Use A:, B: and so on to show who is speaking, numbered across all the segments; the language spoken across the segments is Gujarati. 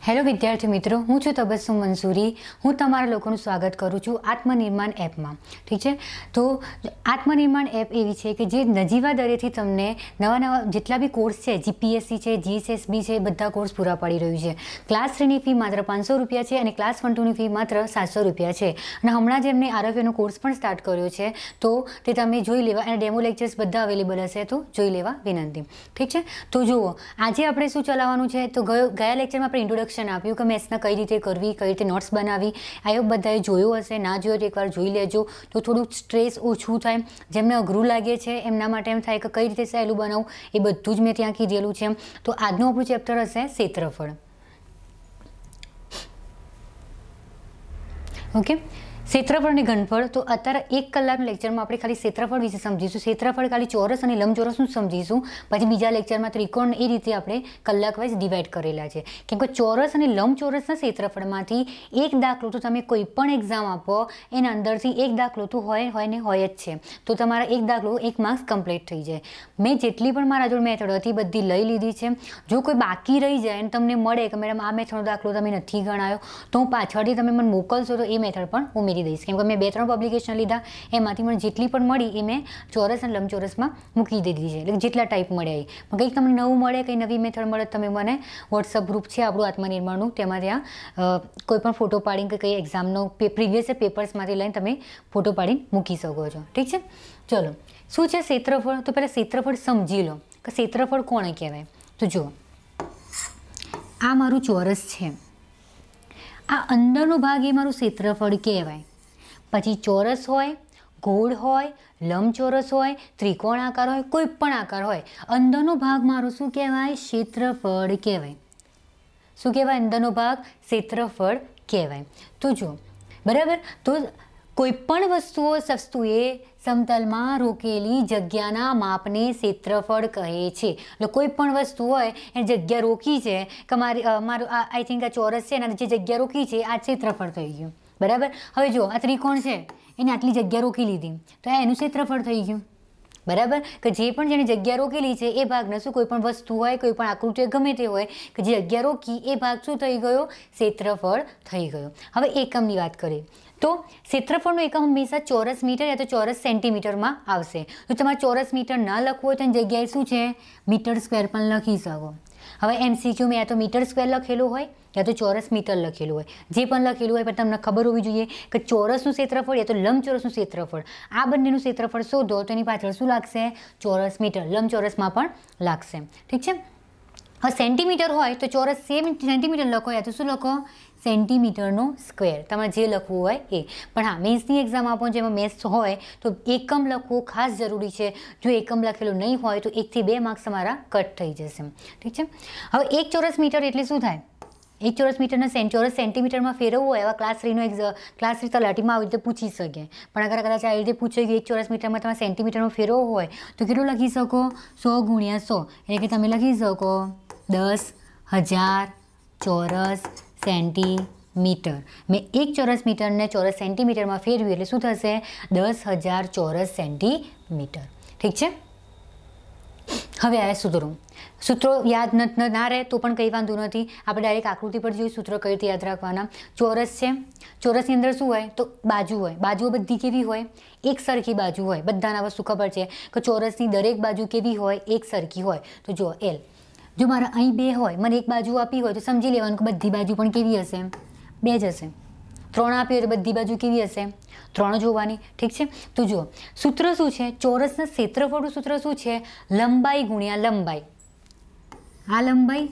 A: હેલો વિદ્યાર્થી મિત્રો, હું છું તબસ્સુમ મંસૂરી. હું તમારા લોકોનું સ્વાગત કરું છું આત્મનિર્માણ એપમાં. ઠીક છે, તો આત્મનિર્માણ એપ એવી છે કે જે નજીવા દરેથી તમને નવા જેટલા બી કોર્સ છે, જીપીએસસી છે, જીએસએસબી છે, બધા કોર્સ પૂરા પાડી રહ્યું છે. ક્લાસ 3ની ફી માત્ર 500 રૂપિયા છે અને ક્લાસ 1-2ની ફી માત્ર 700 રૂપિયા છે. અને હમણાં જ એમને આરએફએનો કોર્સ પણ સ્ટાર્ટ કર્યો છે, તો તે તમે જોઈ લેવા. અને ડેમો લેક્ચર્સ બધા અવેલેબલ હશે, તો જોઈ લેવા વિનંતી. ઠીક છે, તો જુઓ આજે આપણે શું ચલાવવાનું છે. તો ગયા લેક્ચરમાં આપણે ઇન્ટ્રોડક્શન આપ્યું કે મેથ્સના કઈ રીતે કરવી, કઈ રીતે નોટ્સ બનાવી. આ બધાએ જોયું હશે, ના જોયો તો એકવાર જોઈ લેજો, તો થોડુંક સ્ટ્રેસ ઓછું થાય. જેમને અઘરું લાગે છે એમના માટે એમ થાય કે કઈ રીતે સહેલું બનાવું, એ બધું જ મેં ત્યાં કીધેલું છે. તો આજનું આપણું ચેપ્ટર હશે ક્ષેત્રફળ. ઓકે, ક્ષેત્રફળ અને ઘનફળ. તો અત્યારે 1 કલાકના લેક્ચરમાં આપણે ખાલી ક્ષેત્રફળ વિશે સમજીશું. ક્ષેત્રફળ ખાલી ચોરસ અને લંબચોરસનું સમજીશું. પછી બીજા લેક્ચરમાં ત્રિકોણ, એ રીતે આપણે કલાક વાઇઝ ડિવાઈડ કરેલા છે. કેમ કે ચોરસ અને લંબચોરસના ક્ષેત્રફળમાંથી એક દાખલો તો તમે કોઈ પણ એક્ઝામ આપો એના અંદરથી એક દાખલો તો હોય ને હોય જ છે. તો તમારા એક દાખલો 1 માર્ક્સ કમ્પ્લીટ થઈ જાય. મેં જેટલી પણ મારા જોડે મેથડ હતી બધી લઈ લીધી છે. જો કોઈ બાકી રહી જાય અને તમને મળે કે મેડમ આ મેથડનો દાખલો તમે નથી ગણાયો, તો હું પાછળથી તમે મને મોકલશો તો એ મેથડ પણ ઉમેરી દઈશ. કેમ કે મેં 2-3 પબ્લિકેશન લીધા, એમાંથી મને જેટલી પણ મળી એ મેં ચોરસ અને લંબચોરસમાં મૂકી દીધી છે. એટલે જેટલા ટાઈપ મળ્યા એ કંઈક તમને નવું મળે, કંઈ નવી મેથડ મળે, તમે મને વોટ્સઅપ ગ્રુપ છે આપણું આત્મનિર્માણનું, તેમાં ત્યાં કોઈ પણ ફોટો પાડીને કે કંઈ એક્ઝામનો પ્રીવિયસ પેપર્સમાંથી લઈને તમે ફોટો પાડીને મૂકી શકો છો. ઠીક છે, ચલો શું છે ક્ષેત્રફળ. તો પહેલાં ક્ષેત્રફળ સમજી લો કે ક્ષેત્રફળ કોણે કહેવાય. તો જુઓ, આ મારું ચોરસ છે, આ અંદરનો ભાગ એ મારું ક્ષેત્રફળ કહેવાય. પછી ચોરસ હોય, ગોળ હોય, લંબચોરસ હોય, ત્રિકોણ આકાર હોય, કોઈ પણ આકાર હોય, અંદરનો ભાગ મારો શું કહેવાય? ક્ષેત્રફળ કહેવાય. શું કહેવાય? અંદરનો ભાગ ક્ષેત્રફળ કહેવાય. તો જુઓ, બરાબર. તો કોઈ પણ વસ્તુએ સમતલમાં રોકેલી જગ્યાના માપને ક્ષેત્રફળ કહે છે. એટલે કોઈ પણ વસ્તુ હોય એ જગ્યા રોકી છે કે મારું આઈ થિંક આ ચોરસ છે, એના જે જગ્યા રોકી છે આ ક્ષેત્રફળ થઈ ગયું. બરાબર. હવે જો આ ત્રિકોણ છે, એને આટલી જગ્યા રોકી લીધી, તો આ એનું ક્ષેત્રફળ થઈ ગયું. બરાબર. કે જે પણ જેની જગ્યા રોકેલી છે એ ભાગને શું, કોઈ પણ વસ્તુ હોય, કોઈ પણ આકૃતિ ગમે તે હોય કે જે જગ્યા રોકી, એ ભાગ શું થઈ ગયો? ક્ષેત્રફળ થઈ ગયો. હવે એકમની વાત કરીએ તો ક્ષેત્રફળનો એકમ હંમેશા ચોરસ મીટર યા તો ચોરસ સેન્ટીમીટરમાં આવશે. જો તમારે ચોરસ મીટર ના લખવું હોય તો એની જગ્યાએ શું છે? મીટર સ્ક્વેર પણ લખી શકો. હવે MCQ યા તો મીટર સ્ક્વેર લખેલું હોય યા તો ચોરસ મીટર લખેલું હોય. જે પણ લખેલું હોય પણ તમને ખબર હોવી જોઈએ કે ચોરસનું ક્ષેત્રફળ યા તો લંબચોરસનું ક્ષેત્રફળ, આ બંનેનું ક્ષેત્રફળ શોધો તો એની પાછળ શું લાગશે? ચોરસ મીટર. લંબચોરસમાં પણ લાગશે. ઠીક છે. હવે સેન્ટીમીટર હોય તો ચોરસ સેન્ટીમીટર લખો યા તો શું લખો? સેન્ટીમીટરનો સ્ક્વેર. તમારે જે લખવું હોય એ. પણ હા, મેથ્સની એક્ઝામ આપો જેમાં મેથ્સ હોય તો એકમ લખવું ખાસ જરૂરી છે. જો એકમ લખેલું નહીં હોય તો 1 થી 2 માર્ક્સ તમારા કટ થઈ જશે. ઠીક છે. હવે 1 ચોરસ મીટર એટલે શું થાય? 1 ચોરસ મીટરને ચોરસ સેન્ટીમીટરમાં ફેરવવું હોય, એવા ક્લાસ 3નો ક્લાસ 3 તલાટીમાં આવી રીતે પૂછી શકે. પણ અગર કદાચ આ રીતે પૂછે કે 1 ચોરસ મીટરમાં તમારે સેન્ટીમીટરમાં ફેરવવું હોય તો કેટલું લખી શકો? 100 × 100. એટલે કે તમે લખી શકો 10,000 ચોરસ સેન્ટીમીટર. મેં 1 ચોરસ મીટરને ચોરસ સેન્ટીમીટરમાં ફેરવ્યું એટલે શું થશે? 10,000 ચોરસ સેન્ટીમીટર. ઠીક છે. હવે આ સૂત્રો યાદ ના રહે તો પણ કંઈ વાંધો નથી. આપણે ડાયરેક્ટ આકૃતિ પર જોઈએ સૂત્રો કઈ રીતે યાદ રાખવાના. ચોરસ છે, ચોરસની અંદર શું હોય? તો બાજુ હોય. બાજુઓ બધી કેવી હોય? એક સરખી બાજુ હોય. બધાના વસ્તુ ખબર છે કે ચોરસની દરેક બાજુ કેવી હોય? એક સરખી હોય. તો જુઓ L. જો મારા અહીં 2 હોય, મને એક બાજુ આપી હોય તો સમજી લેવાનું કે બધી બાજુ પણ કેવી હશે? 2 જ હશે. 3 આપી હોય તો બધી બાજુ કેવી હશે? 3 જોવાની. ઠીક છે. તો જુઓ, સૂત્ર શું છે? ચોરસના ક્ષેત્રફળનું સૂત્ર શું છે? લંબાઈ ગુણ્યા લંબાઈ. આ લંબાઈ,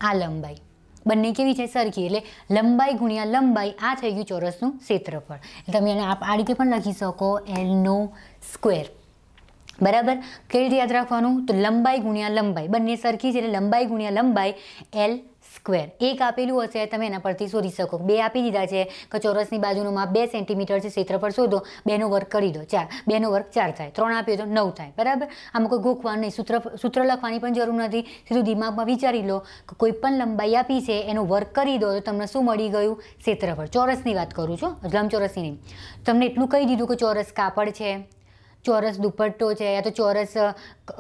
A: આ લંબાઈ બંને કેવી છે? સરખી. એટલે લંબાઈ ગુણ્યા લંબાઈ, આ થઈ ગયું ચોરસનું ક્ષેત્રફળ. તમે એને આ રીતે પણ લખી શકો L નો સ્ક્વેર. બરાબર. કઈ રીતે યાદ રાખવાનું? તો લંબાઈ ગુણ્યા લંબાઈ બંને સરખી છે એટલે લંબાઈ ગુણ્યા લંબાઈ L સ્ક્વેર. એક આપેલું હશે તમે એના પરથી શોધી શકો. 2 આપી દીધા છે કે ચોરસની બાજુનું માપ 2 સેન્ટીમીટર છે, ક્ષેત્રફળ શોધો. 2નો વર્ગ કરી દો, 4. 2નો વર્ગ 4 થાય. 3 આપીએ તો 9 થાય. બરાબર. આમાં કોઈ ગોખવાનું નહીં, સૂત્ર લખવાની પણ જરૂર નથી. સીધું દિમાગમાં વિચારી લો કે કોઈ પણ લંબાઈ આપી છે એનો વર્ગ કરી દો તો તમને શું મળી ગયું? ક્ષેત્રફળ. ચોરસની વાત કરું છું, લંબચોરસની નહીં. તમને એટલું કહી દીધું કે ચોરસ કાપડ છે, ચોરસ દુપટ્ટો છે યા તો ચોરસ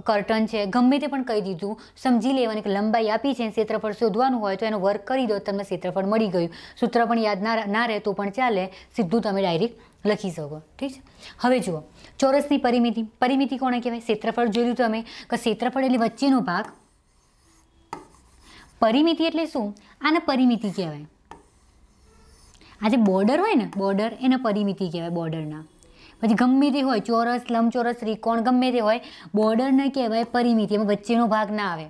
A: કર્ટન છે, ગમે તે પણ કહી દીધું, સમજી લેવાની કે લંબાઈ આપી છે, ક્ષેત્રફળ શોધવાનું હોય તો એનો વર્ક કરી દો, તમને ક્ષેત્રફળ મળી ગયું. સૂત્ર પણ યાદ ના રહે તો પણ ચાલે, સીધું તમે ડાયરેક્ટ લખી શકો. ઠીક છે. હવે જુઓ ચોરસની પરિમિતિ. પરિમિતિ કોને કહેવાય? ક્ષેત્રફળ જોયું તમે કે ક્ષેત્રફળ એટલે વચ્ચેનો ભાગ. પરિમિતિ એટલે શું? આને પરિમિતિ કહેવાય. આ જે બોર્ડર હોય ને, બોર્ડર એને પરિમિતિ કહેવાય. બોર્ડરના પછી ગમે તે હોય, ચોરસ, લંબચોરસ, ત્રિકોણ, ગમે તે હોય, બોર્ડરને કહેવાય પરિમિતિ. એમાં વચ્ચેનો ભાગ ના આવે,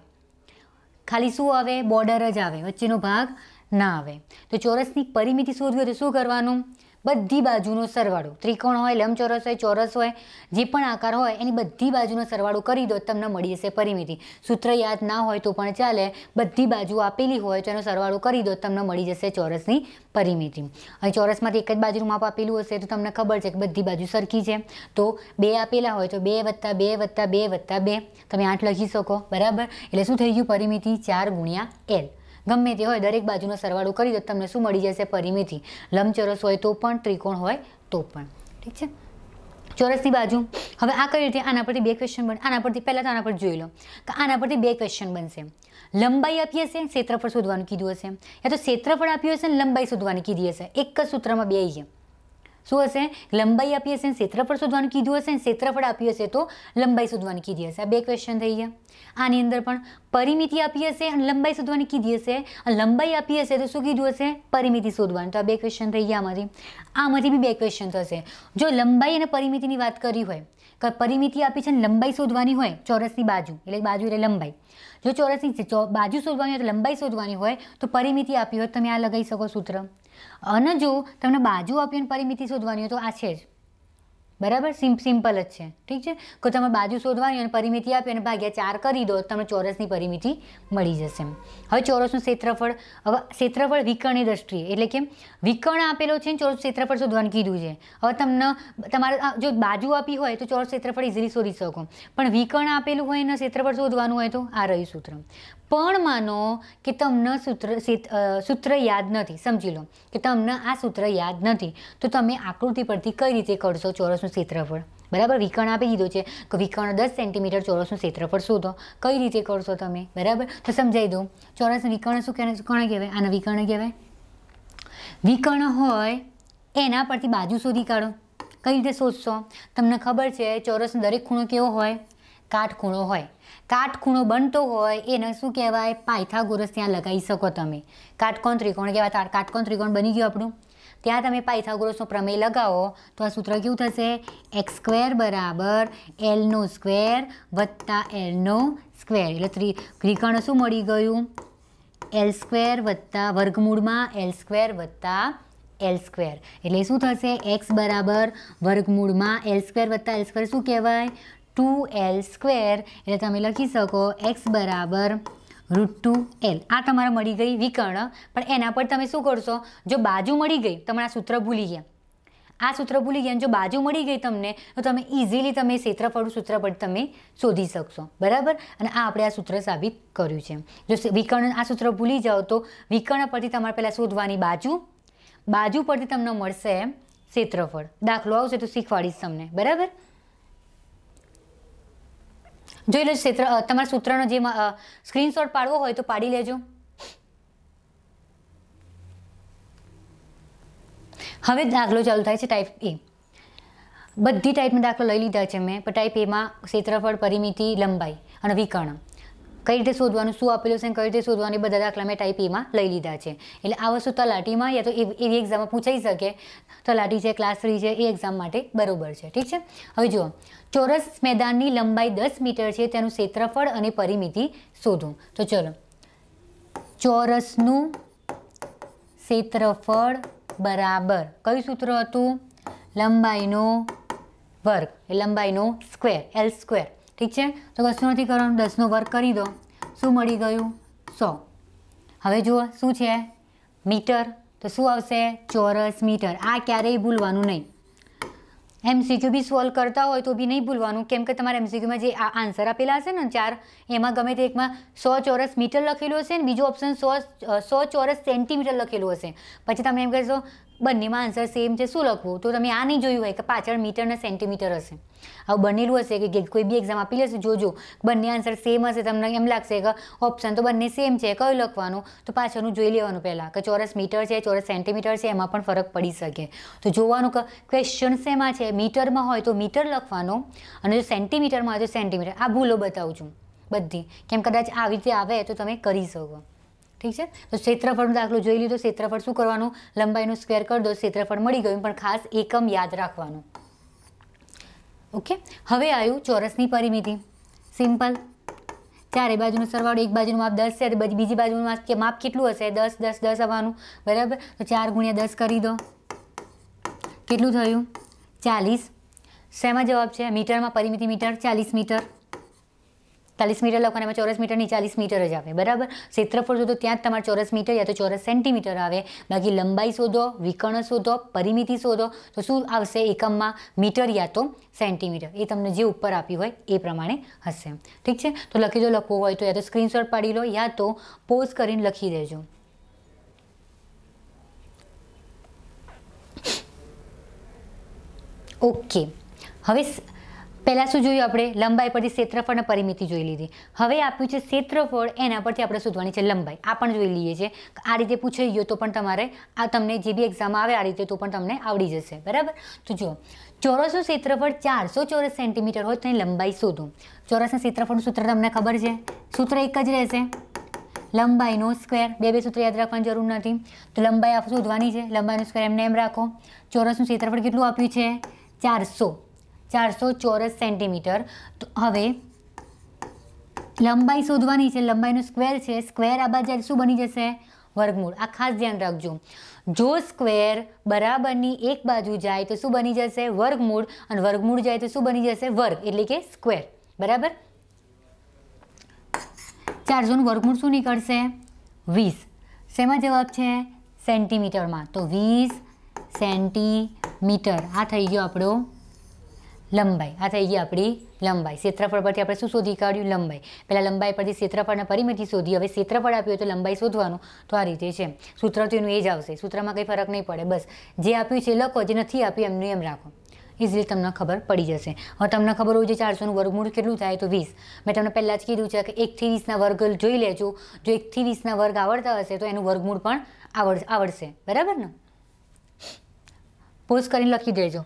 A: ખાલી શું આવે? બોર્ડર જ આવે, વચ્ચેનો ભાગ ના આવે. તો ચોરસની પરિમિતિ શોધવી હોય તો શું કરવાનું? બધી બાજુનો સરવાળો, ત્રિકોણ હોય, લંબચોરસ હોય, ચોરસ હોય, જે પણ આકાર હોય એની બધી બાજુનો સરવાળો કરી દો, તમને મળી જશે પરિમિતિ. સૂત્ર યાદ ના હોય તો પણ ચાલે, બધી બાજુ આપેલી હોય તો એનો સરવાળો કરી દો, તમને મળી જશે ચોરસની પરિમિતિ. અને ચોરસમાંથી એક જ બાજુનું માપ આપેલું હશે તો તમને ખબર છે કે બધી બાજુ સરખી છે, તો 2 આપેલા હોય તો 2 + 2 + 2 + 2, તમે 8 લખી શકો. બરાબર. એટલે શું થઈ ગયું? પરિમિતિ 4 × L. ગમે તે હોય દરેક બાજુનો સરવાળો કરી દો, તમને શું મળી જશે? પરિમિતિ. લંબચોરસ હોય તો પણ, ત્રિકોણ હોય તો પણ. ઠીક છે. ચોરસની બાજુ. હવે આ કઈ રીતે? આના પરથી 2 ક્વેશ્ચન બને. આના પરથી પહેલાં તો આના પર જોઈ લો કે આના પરથી 2 ક્વેશ્ચન બનશે. લંબાઈ આપી હશે, ક્ષેત્રફળ શોધવાનું કીધું હશે, યા તો ક્ષેત્રફળ આપ્યું હશે ને લંબાઈ શોધવાની કીધી હશે. એક જ સૂત્રમાં 2 છે. શું હશે? લંબાઈ આપી હશે, ક્ષેત્રફળ શોધવાનું કીધું હશે, ક્ષેત્રફળ આપ્યું હશે તો લંબાઈ શોધવાની કીધી હશે. આ 2 ક્વેશ્ચન થઈ ગયા. આની અંદર પણ પરિમિતિ આપી હશે અને લંબાઈ શોધવાની કીધી હશે, અને લંબાઈ આપી હશે તો શું કીધું હશે? પરિમિતિ શોધવાની. તો આ 2 ક્વેશ્ચન થઈ ગયા. આમાંથી બી 2 ક્વેશ્ચન થશે. જો લંબાઈ અને પરિમિતિની વાત કરી હોય, કે પરિમિતિ આપી છે અને લંબાઈ શોધવાની હોય, ચોરસની બાજુ એટલે બાજુ એટલે લંબાઈ. જો ચોરસની બાજુ શોધવાની હોય તો લંબાઈ શોધવાની હોય, તો પરિમિતિ આપી હોય તમે આ લગાવી શકો સૂત્ર. અને જો તમને બાજુ આપી અને પરિમિતિ શોધવાની હોય તો આ છે જ. બરાબર. સિમ્પલ જ છે. ઠીક છે. કે તમે બાજુ શોધવાની અને પરિમિતિ આપી અને ભાગ્યા 4 કરી દો, તમને ચોરસની પરિમિતિ મળી જશે. હવે ચોરસનું ક્ષેત્રફળ. હવે ક્ષેત્રફળ વિકર્ણની દ્રષ્ટિએ, એટલે કે વિકર્ણ આપેલો છે ને ચોરસ ક્ષેત્રફળ શોધવાનું કીધું છે. હવે તમને તમારે જો બાજુ આપી હોય તો ચોરસ ક્ષેત્રફળ ઇઝીલી શોધી શકો, પણ વિકર્ણ આપેલું હોય ને ક્ષેત્રફળ શોધવાનું હોય તો આ રહ્યું સૂત્ર. પણ માનો કે તમને સૂત્ર યાદ નથી, સમજી લો કે તમને આ સૂત્ર યાદ નથી, તો તમે આકૃતિ પરથી કઈ રીતે કરશો ચોરસનું ક્ષેત્રફળ? બરાબર. વિકર્ણ આપી દીધો છે કે વિકર્ણ 10 સેન્ટીમીટર, ચોરસનું ક્ષેત્રફળ શોધો. કઈ રીતે કરશો તમે? બરાબર. તો સમજાવી દઉં. ચોરસ વિકર્ણ શું કોને કહેવાય? આના વિકર્ણ કહેવાય. વિકર્ણ હોય એના પરથી બાજુ શોધી કાઢો. કઈ રીતે શોધશો? તમને ખબર છે ચોરસનો દરેક ખૂણો કેવો હોય? કાટખૂણો હોય. કાટખૂણો બનતો હોય એને શું કહેવાય? પાયથાગોરસ ત્યાં લગાવી શકો તમે. કાટકોણ ત્રિકોણ કહેવાય. કાટકોણ ત્રિકોણ બની ગયું આપણું. ત્યાં તમે પાયથાગોરસનો પ્રમેય લગાવો તો આ સૂત્ર કેવું થશે? x² = L² + L². એટલે ત્રિકોણ શું મળી ગયું? L² + વર્ગમૂળમાં L² + L². એટલે શું થશે? x = વર્ગમૂળમાં L² + L² શું કહેવાય? 2L². એટલે તમે લખી શકો x = √2L. આ તમારે મળી ગઈ વિકર્ણ. પણ એના પર તમે શું કરશો? જો બાજુ મળી ગઈ, તમે આ સૂત્ર ભૂલી ગયા, આ સૂત્ર ભૂલી ગયા, જો બાજુ મળી ગઈ તમને, તો તમે ઇઝીલી તમે ક્ષેત્રફળનું સૂત્ર પર તમે શોધી શકશો. બરાબર. અને આ આપણે આ સૂત્ર સાબિત કર્યું છે. જો વિકર્ણ આ સૂત્ર ભૂલી જાઓ તો વિકર્ણ પરથી તમારે પહેલાં શોધવાની બાજુ, બાજુ પરથી તમને મળશે ક્ષેત્રફળ. દાખલો આવશે તો શીખવાડીશ તમને. બરાબર. જોઈ લો તમારા સૂત્રનો જે સ્ક્રીનશોટ પાડવો હોય તો પાડી લેજો. હવે દાખલો ચાલુ થાય છે ટાઈપ એ. બધી ટાઈપના દાખલો લઈ લીધા છે મેં, પણ ટાઈપ એમાં ક્ષેત્રફળ, પરિમિતિ, લંબાઈ અને વિકર્ણ કઈ રીતે શોધવાનું, શું આપેલું છે, કઈ રીતે શોધવાનું, બધા દાખલા મેં ટાઈપ એમાં લઈ લીધા છે. એટલે આ વસ્તુ તલાટીમાં યા તો એવી એક્ઝામમાં પૂછાઈ શકે. તલાટી છે, ક્લાસ 3 છે, એ એક્ઝામ માટે બરોબર છે. ઠીક છે. હવે જુઓ, ચોરસ મેદાનની લંબાઈ 10 મીટર છે, તેનું ક્ષેત્રફળ અને પરિમિતિ શોધો. તો ચલો, ચોરસનું ક્ષેત્રફળ બરાબર કયું સૂત્ર હતું? લંબાઈનો વર્ગ, લંબાઈનો સ્ક્વેર, L². ઠીક છે. તો કશું નથી કરવાનું, 10નો વર્ગ કરી દો. શું મળી ગયું? 100. હવે જુઓ શું છે? મીટર. તો શું આવશે? ચોરસ મીટર. આ ક્યારેય ભૂલવાનું નહીં. MCQ બી સોલ્વ કરતા હોય તો બી નહીં ભૂલવાનું, કેમ કે તમારા MCQમાં જે આન્સર આપેલા હશે ને 4, એમાં ગમે તે એકમાં 100 ચોરસ મીટર લખેલું હશે ને બીજું ઓપ્શન 100 ચોરસ સેન્ટીમીટર લખેલું હશે. પછી તમે એમ કહેશો બંનેમાં આન્સર સેમ છે, શું લખવું? તો તમે આ નહીં જોયું હોય કે પાછળ મીટર ને સેન્ટીમીટર હશે, આવું બનેલું હશે કે કોઈ બી એક્ઝામ આપી લેશે, જોજો બંને આન્સર સેમ હશે, તમને એમ લાગશે કે ઓપ્શન તો બંને સેમ છે, કયું લખવાનું? તો પાછળનું જોઈ લેવાનું પહેલાં કે ચોરસ મીટર છે, ચોરસ સેન્ટીમીટર છે, એમાં પણ ફરક પડી શકે. તો જોવાનું કે ક્વેશ્ચન શેમાં છે, મીટરમાં હોય તો મીટર લખવાનો, અને જો સેન્ટીમીટરમાં હોય તો સેન્ટીમીટર. આ ભૂલો બતાવું છું બધી, કેમ કદાચ આવી રીતે આવે તો તમે કરી શકો. ઠીક છે? તો ક્ષેત્રફળનો દાખલો જોઈ લીધો. ક્ષેત્રફળ શું કરવાનું? લંબાઈનું સ્ક્વેર કરી દો, ક્ષેત્રફળ મળી ગયું, પણ ખાસ એકમ યાદ રાખવાનું. ઓકે, હવે આવ્યું ચોરસની પરિમિતિ. સિમ્પલ, ચારે બાજુનો સરવાળો, એક બાજુનું માપ 10 છે, બીજી બાજુનું માપ કેટલું હશે? 10 10 10 આવવાનું, બરાબર? તો 4 × 10 કરી દો, કેટલું થયું? 40. શેમાં જવાબ છે? મીટરમાં પરિમિતિ મીટર, 40 મીટર. 40 મીટર લખવાના, એમાં ચોરસ મીટરની 40 મીટર જ આવે, બરાબર? ક્ષેત્રફળ શોધો, ત્યાં જ તમારે ચોરસ મીટર યા તો ચોરસ સેન્ટીમીટર આવે. બાકી લંબાઈ શોધો, વિકર્ણ શોધો, પરિમિતિ શોધો, તો શું આવશે એકમમાં? મીટર યા તો સેન્ટીમીટર. એ તમને જે ઉપર આપ્યું હોય એ પ્રમાણે હશે. ઠીક છે? તો લખી દો. લખવું હોય તો યા તો સ્ક્રીનશોટ પાડી લો યા તો પોઝ કરીને લખી દેજો. ઓકે, હવે પહેલાં શું જોયું આપણે? લંબાઈ પરથી ક્ષેત્રફળ અને પરિમિતિ જોઈ લીધી. હવે આપ્યું છે ક્ષેત્રફળ, એના પરથી આપણે શોધવાની છે લંબાઈ. આ પણ જોઈ લઈએ છીએ. આ રીતે પૂછાઈ ગયો તો પણ તમારે આ તમને જે બી એક્ઝામ આવે આ રીતે તો પણ તમને આવડી જશે, બરાબર? તો જુઓ, ચોરસનું ક્ષેત્રફળ 400 ચોરસ સેન્ટીમીટર હોય તો એની લંબાઈ શોધો. ચોરસના ક્ષેત્રફળનું સૂત્ર તમને ખબર છે, સૂત્ર એક જ રહેશે, લંબાઈનો સ્ક્વેર. બે સૂત્ર યાદ રાખવાની જરૂર નથી. તો લંબાઈ શોધવાની છે, લંબાઈનો સ્ક્વેર એમને એમ રાખો. ચોરસનું ક્ષેત્રફળ કેટલું આપ્યું છે? 400 ચોરસ સેન્ટીમીટર. તો હવે લંબાઈ શોધવાની છે, લંબાઈનો સ્ક્વેર છે, સ્ક્વેર આ બાજુ શું બની જશે? વર્ગમૂળ. આ ખાસ ધ્યાન રાખજો, જો સ્ક્વેર બરાબરની એક બાજુ જાય તો શું બની જશે? વર્ગમૂળ. અને વર્ગમૂળ જાય તો શું બની જશે? વર્ગ, એટલે કે સ્ક્વેર, બરાબર? 400નું વર્ગમૂળ શું નીકળશે? 20. શેમાં જવાબ છે? સેન્ટીમીટરમાં. તો 20 સેન્ટીમીટર. આ થઈ ગયો આપણો લંબાઈ. આ થઈ ગઈ આપણી લંબાઈ. ક્ષેત્રફળ પરથી આપણે શું શોધી કાઢ્યું? લંબાઈ. પહેલાં લંબાઈ પરથી ક્ષેત્રફળ અને પરિમિતિ શોધી. હવે ક્ષેત્રફળ આપ્યું હોય તો લંબાઈ શોધવાનું. તો આ રીતે છે. સૂત્ર તો એનું એ જ આવશે, સૂત્રમાં કંઈ ફરક નહીં પડે. બસ જે આપ્યું છે લખો, જે નથી આપ્યું એમનું એમ રાખો. ઇઝીલી તમને ખબર પડી જશે. હવે તમને ખબર હોય છે 400નું વર્ગમૂળ કેટલું થાય? તો 20. મેં તમને પહેલાં જ કીધું છે કે 1 થી 20ના વર્ગ જોઈ લેજો. જો 1 થી 20ના વર્ગ આવડતા હશે તો એનું વર્ગમૂળ પણ આવડશે, બરાબર ને? પોઝ કરીને લખી દેજો.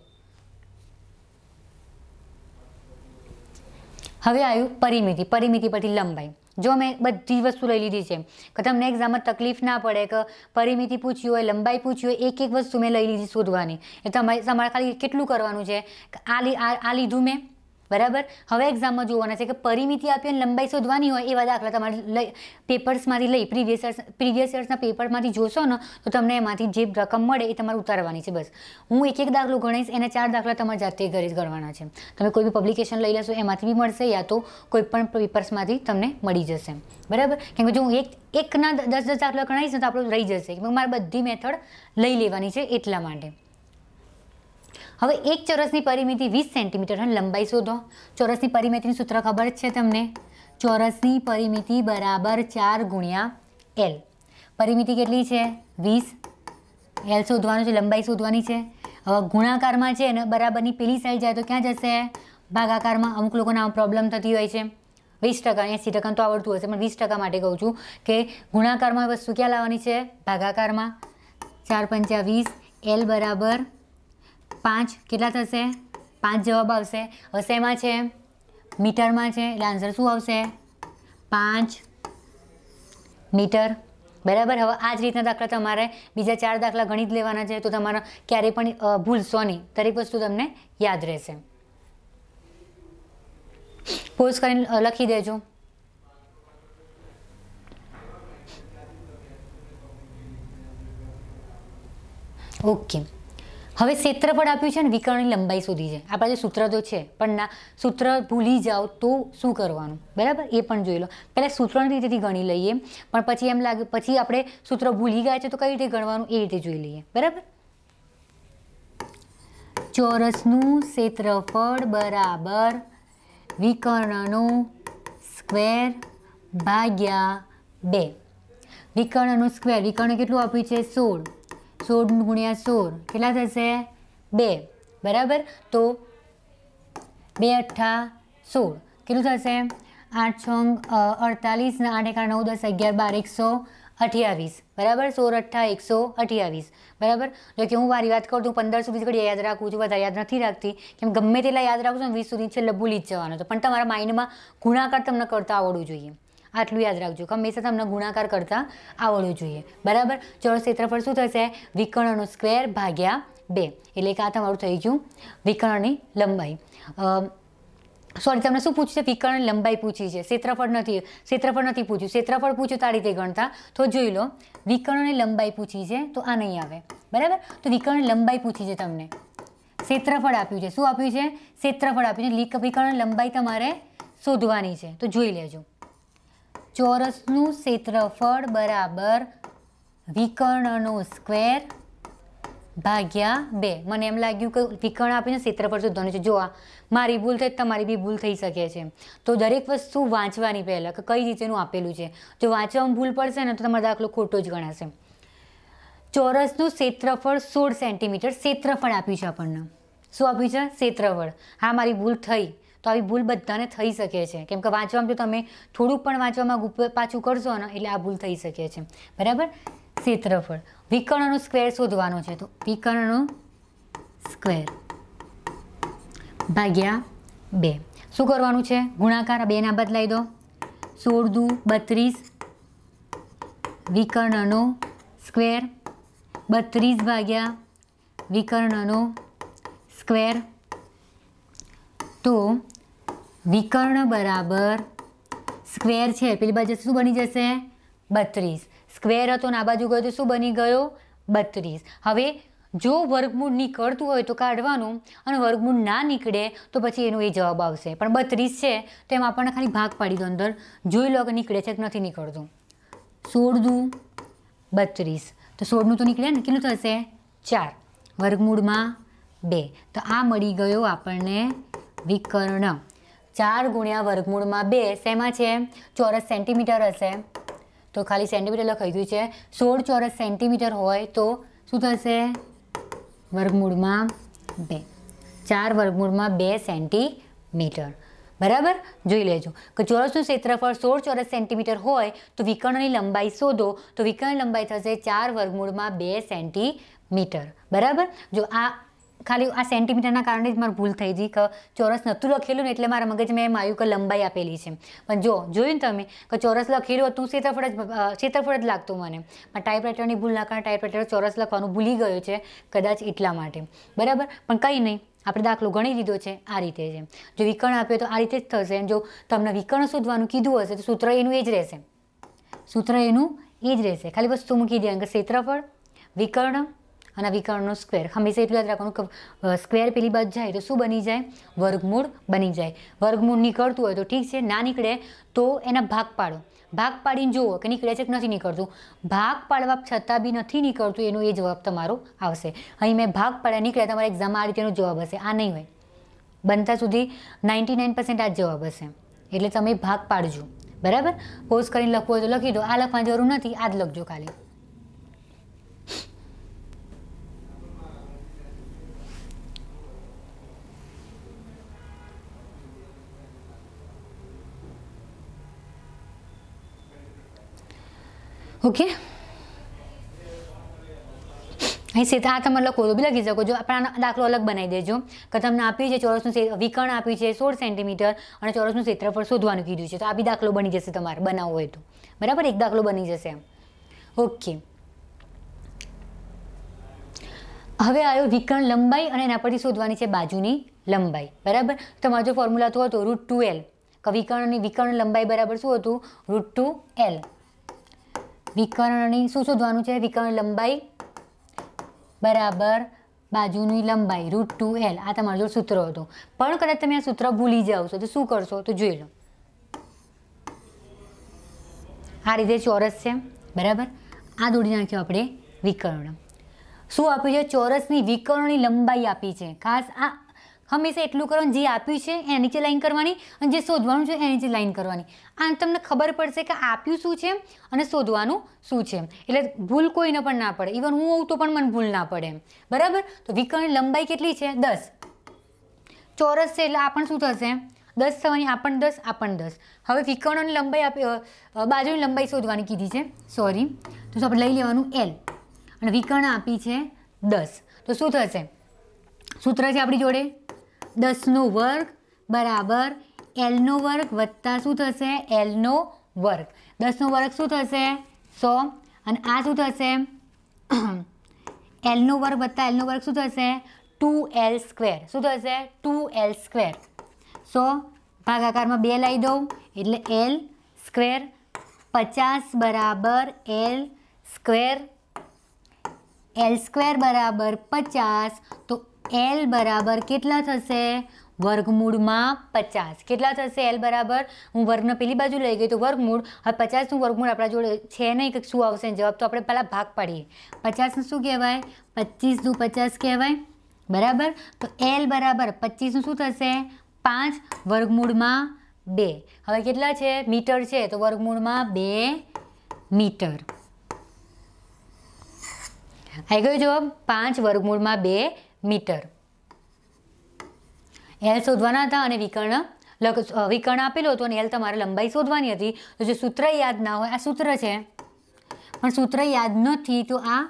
A: હવે આવ્યું પરિમિતિ. પરિમિતિ પરથી લંબાઈ. જો મેં બધી વસ્તુ લઈ લીધી છે કે તમને એક્ઝામમાં તકલીફ ના પડે કે પરિમિતિ પૂછ્યું હોય, લંબાઈ પૂછ્યું હોય, એક એક વસ્તુ મેં લઈ લીધી શોધવાની. એ તમારે ખાલી કેટલું કરવાનું છે કે આ લીધું મેં, બરાબર? હવે એક્ઝામમાં જોવાના છે કે પરિમિતિ આપી અને લંબાઈ શોધવાની હોય એવા દાખલા તમારે પેપર્સમાંથી લઈ પ્રીવિયસ યર્સના પેપરમાંથી જોશો ને તો તમને એમાંથી જે રકમ મળે એ તમારે ઉતારવાની છે. બસ હું એક દાખલો ગણીશ, એના 4 દાખલા તમારે જાતે ઘરે જ ગણવાના છે. તમે કોઈ બી પબ્લિકેશન લઈ લેશો એમાંથી બી મળશે યા તો કોઈ પણ પેપર્સમાંથી તમને મળી જશે, બરાબર? કેમ કે જો હું એકના 10 દાખલા ગણાવીશ ને તો આપણું રહી જશે. મારે બધી મેથડ લઈ લેવાની છે એટલા માટે. હવે એક ચોરસની પરિમિતિ 20 સેન્ટીમીટર અને લંબાઈ શોધો. ચોરસની પરિમિતિનું સૂત્ર ખબર જ છે તમને, ચોરસની પરિમિતિ બરાબર 4 × L. પરિમિતિ કેટલી છે? 20. L શોધવાનું છે, લંબાઈ શોધવાની છે. હવે ગુણાકારમાં છે ને બરાબરની પેલી સાઈડ જાય તો ક્યાં જશે? ભાગાકારમાં. અમુક લોકોને આ પ્રોબ્લેમ થતી હોય છે. 20%, 80% તો આવડતું હશે, પણ 20% માટે કહું છું કે ગુણાકારમાં વસ્તુ ક્યાં લાવવાની છે? ભાગાકારમાં. 4 × 5 = 20. L બરાબર 5. કેટલા થશે? 5 જવાબ આવશે. હવે શેમાં છે? મીટરમાં છે, એટલે આન્સર શું આવશે? 5 મીટર, બરાબર? હવે આ જ રીતના દાખલા તમારે બીજા 4 દાખલા ગણી જ લેવાના છે, તો તમારે ક્યારેય પણ ભૂલશો નહીં, દરેક વસ્તુ તમને યાદ રહેશે. પોઝ કરીને લખી દેજો. ઓકે, હવે ક્ષેત્રફળ આપ્યું છે ને વિકર્ણની લંબાઈ શોધી છે. આપણા જે સૂત્ર તો છે પણ ના સૂત્ર ભૂલી જાઓ તો શું કરવાનું, બરાબર? એ પણ જોઈ લો. પહેલાં સૂત્રની રીતેથી ગણી લઈએ, પણ પછી એમ લાગે પછી આપણે સૂત્ર ભૂલી ગયા છે તો કઈ રીતે ગણવાનું એ રીતે જોઈ લઈએ, બરાબર? ચોરસનું ક્ષેત્રફળ બરાબર વિકર્ણનો સ્ક્વેર ભાગ્યા 2. વિકર્ણનો સ્ક્વેર, વિકર્ણ કેટલું આપ્યું છે? 16. 16 ગુણ્યા 16 કેટલા થશે 2 બરાબર. તો 2 અઠ્ઠા 16 કેટલું થશે 8 6 48 ને 8 એકા 9 10 11 12 128 બરાબર. 16 અઠ્ઠા 128 બરાબર. જો કે હું મારી વાત કરું તો 15 સુધી ઘડી યાદ રાખું છું, વધારે યાદ નથી રાખતી કેમ ગમે તેટલા યાદ રાખું છું 20 સુધી છેલ્લે ભૂલી જ જવાનું છે. પણ તમારા માઇન્ડમાં ગુણાકાર તમને કરતા આવડવું જોઈએ, આટલું યાદ રાખજો. હંમેશા તમને ગુણાકાર કરતા આવડવું જોઈએ બરાબર. ચોરસ ક્ષેત્રફળ શું થશે વિકર્ણનો સ્ક્વેર ભાગ્યા 2 એટલે કે આ તમારું થઈ ગયું વિકર્ણની લંબાઈ. સોરી, તમને શું પૂછ્યું છે? વિકર્ણની લંબાઈ પૂછી છે, ક્ષેત્રફળ નથી પૂછ્યું. ક્ષેત્રફળ પૂછ્યું તો આ રીતે ગણતા. તો જોઈ લો વિકર્ણની લંબાઈ પૂછી છે તો આ નહીં આવે બરાબર. તો વિકર્ણની લંબાઈ પૂછી છે તમને, ક્ષેત્રફળ આપ્યું છે. શું આપ્યું છે? ક્ષેત્રફળ આપ્યું છે. વિકર્ણની લંબાઈ તમારે શોધવાની છે. તો જોઈ લેજો ચોરસનું ક્ષેત્રફળ બરાબર વિકર્ણનો સ્ક્વેર ભાગ્યા 2. મને એમ લાગ્યું કે વિકર્ણ આપીને ક્ષેત્રફળ શોધવાનું છે. જો આ મારી ભૂલ થઈ, તમારી બી ભૂલ થઈ શકે છે. તો દરેક વસ્તુ વાંચવાની પહેલાં કે કઈ રીતેનું આપેલું છે. જો વાંચવામાં ભૂલ પડશે ને તો તમારો દાખલો ખોટો જ ગણાશે. ચોરસનું ક્ષેત્રફળ 16 સેન્ટીમીટર ક્ષેત્રફળ આપ્યું છે આપણને. શું આપ્યું છે? ક્ષેત્રફળ. હા, મારી ભૂલ થઈ તો આવી ભૂલ બધાને થઈ શકે છે કેમ કે વાંચવામાં જો તમે થોડુંક પણ વાંચવામાં પાછું કરશો ને એટલે આ ભૂલ થઈ શકે છે બરાબર. ક્ષેત્રફળ વિકર્ણનો સ્ક્વેર શોધવાનો છે. તો વિકર્ણનો સ્ક્વેર ભાગ્યા 2. શું કરવાનું છે? ગુણાકાર. 2 ના બદલાઈ દો. 16 દુ 32 વિકર્ણનો સ્ક્વેર 32 ભાગ્યા વિકર્ણનો સ્ક્વેર. તો વિકર્ણ બરાબર સ્ક્વેર છે પેલી બાજુ શું બની જશે 32. સ્ક્વેર હતો ને આ બાજુ ગયો તો શું બની ગયો 32. હવે જો વર્ગમૂળ નીકળતું હોય તો કાઢવાનું અને વર્ગમૂળ ના નીકળે તો પછી એનો એ જવાબ આવશે. પણ 32 છે તો એમાં આપણને ખાલી ભાગ પાડી દો, અંદર જોઈ લો કે નીકળે છે કે નથી નીકળતું. 16 દુ 32 તો 16નું તો નીકળે ને કેટલું થશે 4 વર્ગમૂળમાં 2. તો આ મળી ગયો આપણને વિકર્ણ. 4 ગુણ્યા વર્ગમૂળમાં 2 શેમાં છે? ચોરસ સેન્ટીમીટર હશે તો ખાલી સેન્ટીમીટર લખાઈ ગયું છે. 16 ચોરસ સેન્ટીમીટર હોય તો શું થશે વર્ગમૂળમાં 2. 4 વર્ગમૂળમાં 2 સેન્ટીમીટર બરાબર. જોઈ લેજો કે ચોરસનું ક્ષેત્રફળ 16 ચોરસ સેન્ટીમીટર હોય તો વિકર્ણની લંબાઈ શોધો. તો વિકર્ણની લંબાઈ થશે 4 વર્ગમૂળમાં 2 સેન્ટીમીટર બરાબર. જો આ ખાલી આ સેન્ટીમીટરના કારણે જ મારી ભૂલ થઈ હતી કે ચોરસ નહોતું લખેલું ને એટલે મારા મગજમાં એમ આવ્યું કે લંબાઈ આપેલી છે. પણ જો જોયું ને તમે કે ચોરસ લખેલું હતું ક્ષેત્રફળ જ લાગતું મને. પણ ટાઈપરાઇટરની ભૂલના કારણે ટાઈપરાઇટર ચોરસ લખવાનું ભૂલી ગયો છે કદાચ એટલા માટે બરાબર. પણ કંઈ નહીં, આપણે દાખલો ગણી દીધો છે આ રીતે છે. જો વિકર્ણ આપ્યો તો આ રીતે જ થશે. જો તમને વિકર્ણ શોધવાનું કીધું હશે તો સૂત્ર એનું એ જ રહેશે. ખાલી વસ્તુ મૂકી દે કે ક્ષેત્રફળ વિકર્ણ અને વિકર્ણનો સ્ક્વેર. હંમેશા એટલું યાદ રાખવાનું કે સ્ક્વેર પેલી બાજુ જાય તો શું બની જાય વર્ગમૂળ બની જાય. વર્ગમૂળ નીકળતું હોય તો ઠીક છે, ના નીકળે તો એના ભાગ પાડો. ભાગ પાડીને જુઓ કે નીકળે છે કે નથી નીકળતું. ભાગ પાડવા છતાં બી નથી નીકળતું એનો એ જવાબ તમારો આવશે. અહીં મેં ભાગ પાડ્યા નીકળ્યા, તમારા એક્ઝામમાં આ રીતેનો જવાબ હશે. આ નહીં હોય, બનતા સુધી 99% આ જ જવાબ હશે. એટલે તમે ભાગ પાડજો બરાબર. પોઝ કરીને લખવું હોય તો લખી દો. આ લખવાની જરૂર નથી, આ જ લખજો ખાલી. ઓકે, અહીં સીધા આ તમે લખો તો બી લખી શકો છો. આપણે દાખલો અલગ બનાવી દેજો કે તમને આપ્યું છે ચોરસનું વિકર્ણ આપ્યું છે 16 સેન્ટીમીટર અને ચોરસનું ક્ષેત્રફળ શોધવાનું કીધું છે. તો આ બી દાખલો બની જશે તમારે બનાવવો હોય તો બરાબર. એક દાખલો બની જશે એમ. ઓકે, હવે આવ્યો વિકર્ણ લંબાઈ અને એના પરથી શોધવાની છે બાજુની લંબાઈ બરાબર. તમારો જો ફોર્મ્યુલા તો હતો √2l કે વિકર્ણ લંબાઈ બરાબર શું હતું √2l. વિકર્ણની શું શોધવાનું છે? વિકર્ણ લંબાઈ બરાબર બાજુની લંબાઈ √2l. આ તમારું જો સૂત્ર હતું. પણ કદાચ તમે આ સૂત્ર ભૂલી જાઓ છો તો શું કરશો તો જોઈ લો. આ રીતે ચોરસ છે બરાબર. આ દોડી નાખ્યો આપણે વિકર્ણ. શું આપ્યું છે? ચોરસની વિકર્ણની લંબાઈ આપી છે. ખાસ આ હંમેશા એટલું કરવાનું, જે આપ્યું છે એની નીચે લાઈન કરવાની અને જે શોધવાનું છે એની નીચે લાઈન કરવાની. આ તમને ખબર પડશે કે આપ્યું શું છે અને શોધવાનું શું છે, એટલે ભૂલ કોઈને પણ ના પડે. ઇવન હું હોઉં તો પણ મને ભૂલ ના પડે, બરાબર. તો વિકર્ણની લંબાઈ કેટલી છે? 10. ચોરસ છે એટલે આ પણ શું થશે? 10 થવાની. આ પણ 10, આ પણ 10. હવે વિકર્ણોની લંબાઈ આપી, બાજુની લંબાઈ શોધવાની કીધી છે, સોરી. તો આપણે લઈ લેવાનું L અને વિકર્ણ આપી છે 10. તો શું થશે? સૂત્ર છે આપણી જોડે 10નો વર્ગ બરાબર Lનો વર્ગ વત્તા શું થશે? Lનો વર્ગ. 10નો વર્ગ શું થશે? 100 અને આ શું થશે? Lનો વર્ગ વત્તા Lનો વર્ગ શું થશે? 2L square. શું થશે? 2L square. 100 ભાગાકારમાં 2 લાવી દઉં એટલે L સ્ક્વેર. 50 બરાબર L સ્ક્વેર. L સ્ક્વેર બરાબર 50. તો L બરાબર કેટલા થશે? વર્ગમૂળમાં 50. કેટલા થશે L બરાબર? હું વર્ગને પેલી બાજુ લઈ ગઈ તો વર્ગમૂળ. હવે 50નું વર્ગમૂળ આપણા જોડે છે નહીં કે શું આવશે જવાબ, તો આપણે પહેલાં ભાગ પાડીએ. 50નું શું કહેવાય? 25 નું 50 કહેવાય, બરાબર. તો L બરાબર 25નું શું થશે? 5 વર્ગમૂળમાં 2. હવે કેટલા છે? મીટર છે તો વર્ગમૂળમાં 2 મીટર. આવી ગયો જવાબ? 5 વર્ગમૂળમાં 2 મીટર. L શોધવાના હતા અને વિકર્ણ આપેલો હતો અને L તમારે લંબાઈ શોધવાની હતી. તો જો સૂત્ર યાદ ના હોય, આ સૂત્ર છે પણ સૂત્ર યાદ નથી, તો આ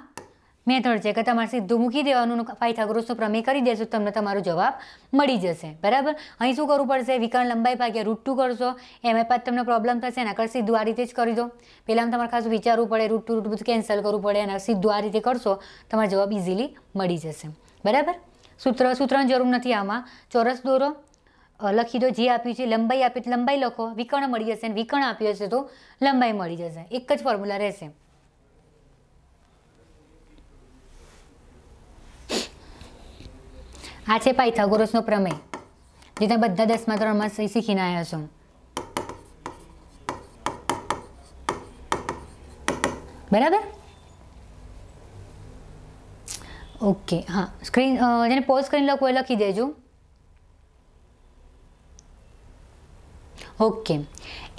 A: મેથડ છે કે તમારે સીધું મૂકી દેવાનું, પાયથાગોરસનો પ્રમેય કરી દેશો તમને તમારો જવાબ મળી જશે, બરાબર. અહીં શું કરવું પડશે? વિકર્ણ લંબાઈ ભાગ્યા √2 કરશો, એમાં પાછું તમને પ્રોબ્લેમ થશે. એના કરતાં સીધું આ રીતે જ કરી દો. પહેલાં તમારે ખાસ વિચારવું પડે, √2 બધું કેન્સલ કરવું પડે, અને સીધું આ રીતે કરશો તમારો જવાબ ઇઝીલી મળી જશે, બરાબર. સૂત્રની જરૂર નથી આમાં. ચોરસ દોરો, લખી દો જે આપ્યું છે. લંબાઈ આપી તો લંબાઈ લખો, વિકર્ણ મળી જશે, અને વિકર્ણ આપ્યું હશે તો લંબાઈ મળી જશે. એક જ ફોર્મ્યુલા રહેશે. આ છે પાયથાગોરસનો પ્રમેય, જે તમે બધા 10મા ધોરણમાં શીખીને આવ્યા છો, બરાબર. ઓકે, હા. સ્ક્રીન જેને પોઝ કરીને લખવું એ લખી દેજો. ઓકે.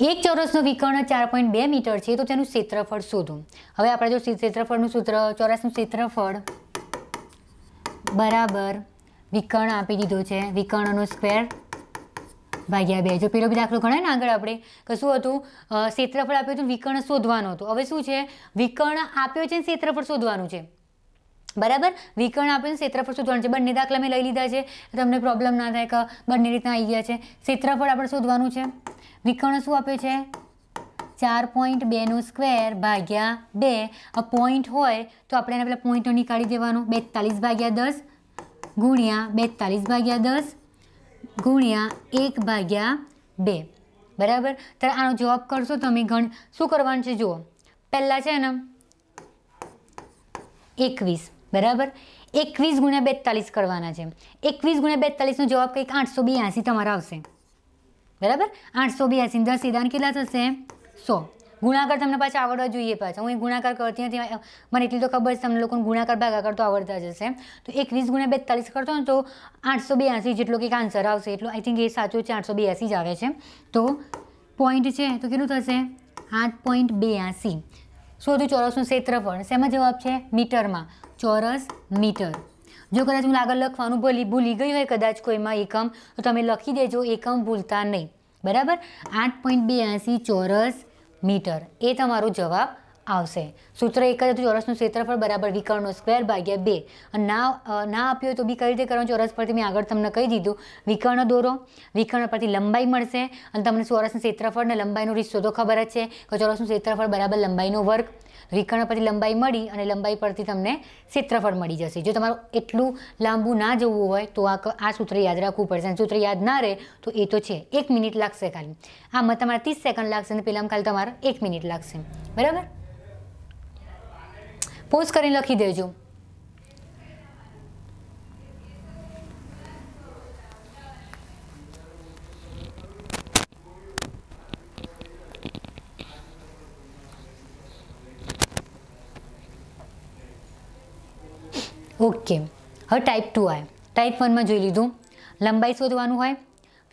A: એક ચોરસનો વિકર્ણ 4.2 મીટર છે તો તેનું ક્ષેત્રફળ શોધો. હવે આપણે જો ક્ષેત્રફળનું સૂત્ર, ચોરસનું ક્ષેત્રફળ બરાબર વિકર્ણ આપી દીધો છે, વિકર્ણનો સ્ક્વેર ભાગ્યા 2. જો પેલો બી દાખલો ગણાય ને આગળ આપણે કે શું હતું? ક્ષેત્રફળ આપ્યું હતું, વિકર્ણ શોધવાનું હતું. હવે શું છે? વિકર્ણ આપ્યો છે, ક્ષેત્રફળ શોધવાનું છે, બરાબર. વિકર્ણ આપ્યું, ક્ષેત્રફળ શોધવાનું છે. બંને દાખલા મેં લઈ લીધા છે, તમને પ્રોબ્લેમ ના થાય કે બંને રીતના આવી ગયા છે. ક્ષેત્રફળ આપણે શોધવાનું છે. વિકર્ણ શું આપ્યું છે? 4.2નો સ્ક્વેર ભાગ્યા 2. આ પોઈન્ટ હોય તો આપણે એના પેલા પોઈન્ટનો નીકાળી દેવાનું. 42 ભાગ્યા 10 ગુણ્યા 42 ભાગ્યા 10 ગુણ્યા 1 ભાગ્યા 2, બરાબર. ત્યારે આનો જવાબ કરશો તમે. શું કરવાનું છે જુઓ. પહેલાં છે ને 21, બરાબર. 21 ગુણ્યા 42 કરવાના છે. 21 ગુણ્યા 42નો જવાબ કંઈક 882 તમારા આવશે, બરાબર. 882 10 દાન કેટલા થશે? 100. ગુણાકાર તમને પાછા આવડવા જોઈએ. પાછા હું ગુણાકાર કરતી નથી, મને એટલી તો ખબર છે તમને લોકોને ગુણાકાર ભાગાકાર તો આવડતા જ હશે. તો 21 ગુણ્યા 42 કરતો ને તો 882 જેટલો કંઈક આન્સર આવશે. એટલો આઈ થિંક એ સાચો છે, 882 જ આવે છે. તો પોઈન્ટ છે તો કેટલું થશે? 8.82. શોધું ચોરસનું ક્ષેત્રફળ. શેમાં જવાબ છે? મીટરમાં. ચોરસ મીટર. જો કદાચ હું આગળ લખવાનું ભૂલી ગઈ હોય કદાચ કોઈમાં એકમ, તો તમે લખી દેજો, એકમ ભૂલતા નહીં, બરાબર. 8.82 ચોરસ મીટર એ તમારો જવાબ આવશે. સૂત્ર એક જ હતું, ચોરસનું ક્ષેત્રફળ બરાબર વિકર્ણનો સ્ક્વેર ભાગ્યા 2. અને ના આપ્યો તો બી કઈ રીતે કરવાનું? ચોરસ પરથી મેં આગળ તમને કહી દીધું. વિકર્ણ દોરો, વિકર્ણ પરથી લંબાઈ મળશે અને તમને ચોરસનું ક્ષેત્રફળ ને લંબાઈનો રીત તો ખબર જ છે કે ચોરસનું ક્ષેત્રફળ બરાબર લંબાઈનો વર્ગ. વિકર્ણ પરથી લંબાઈ મળી અને લંબાઈ પરથી તમને ક્ષેત્રફળ મળી જશે. જો તમારું એટલું લાંબુ ના જવું હોય તો આ સૂત્ર યાદ રાખવું પડશે. અને સૂત્ર યાદ ના રહે તો એ તો છે 1 મિનિટ લાગશે ખાલી. આમાં તમારે 30 સેકન્ડ લાગશે અને પેલામાં ખાલી તમારે 1 મિનિટ લાગશે, બરાબર. પોઝ કરીને લખી દેજો. ઓકે, હવે ટાઈપ 2 આવે. ટાઈપ 1માં જોઈ લીધું. લંબાઈ શોધવાનું હોય,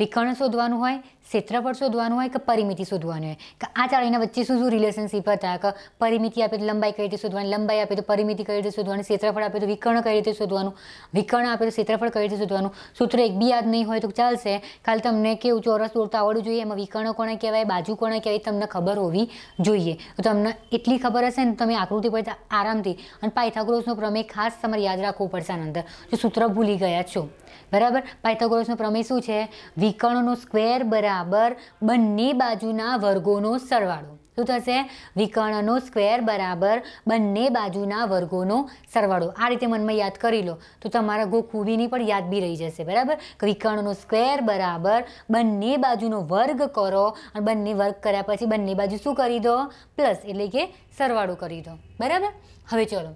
A: વિકર્ણ શોધવાનું હોય, ક્ષેત્રફળ શોધવાનું હોય કે પરિમિતિ શોધવાની હોય કે આ ચારેયના વચ્ચે શું શું રિલેશનશિપ હતા કે પરિમિતિ આપે તો લંબાઈ કઈ રીતે શોધવાની, લંબાઈ આપે તો પરિમિતિ કઈ રીતે શોધવાની, ક્ષેત્રફળ આપે તો વિકર્ણ કઈ રીતે શોધવાનું, વિકર્ણ આપે તો ક્ષેત્રફળ કઈ રીતે શોધવાનું. સૂત્ર એક બી યાદ નહીં હોય તો ચાલશે, ખાલી તમને કેવું ચોરસ દોરતા આવડવું જોઈએ, એમાં વિકર્ણ કોને કહેવાય, બાજુ કોને કહેવાય તમને ખબર હોવી જોઈએ. તો તમને એટલી ખબર હશે ને તમે આકૃતિ પર આરામથી, અને પાયથાગોરસનો પ્રમેય ખાસ તમારે યાદ રાખવો પડશે આની અંદર જો સૂત્ર ભૂલી ગયા છો. બરાબર, પાયથાગોરસનો પ્રમેય શું છે? વિકર્ણનો સ્ક્વેર બરાબર બંને બાજુના વર્ગોનો સરવાળો. શું થશે? વિકર્ણનો સ્ક્વેર બરાબર બંને બાજુના વર્ગોનો સરવાળો. આ રીતે મનમાં યાદ કરી લો તો તમારા ગોખુબીની પણ યાદ બી રહી જશે. બરાબર, કે વિકર્ણનો સ્ક્વેર બરાબર બંને બાજુનો વર્ગ કરો અને બંને વર્ગ કર્યા પછી બંને બાજુ શું કરી દો? પ્લસ, એટલે કે સરવાળો કરી દો. બરાબર, હવે ચલો,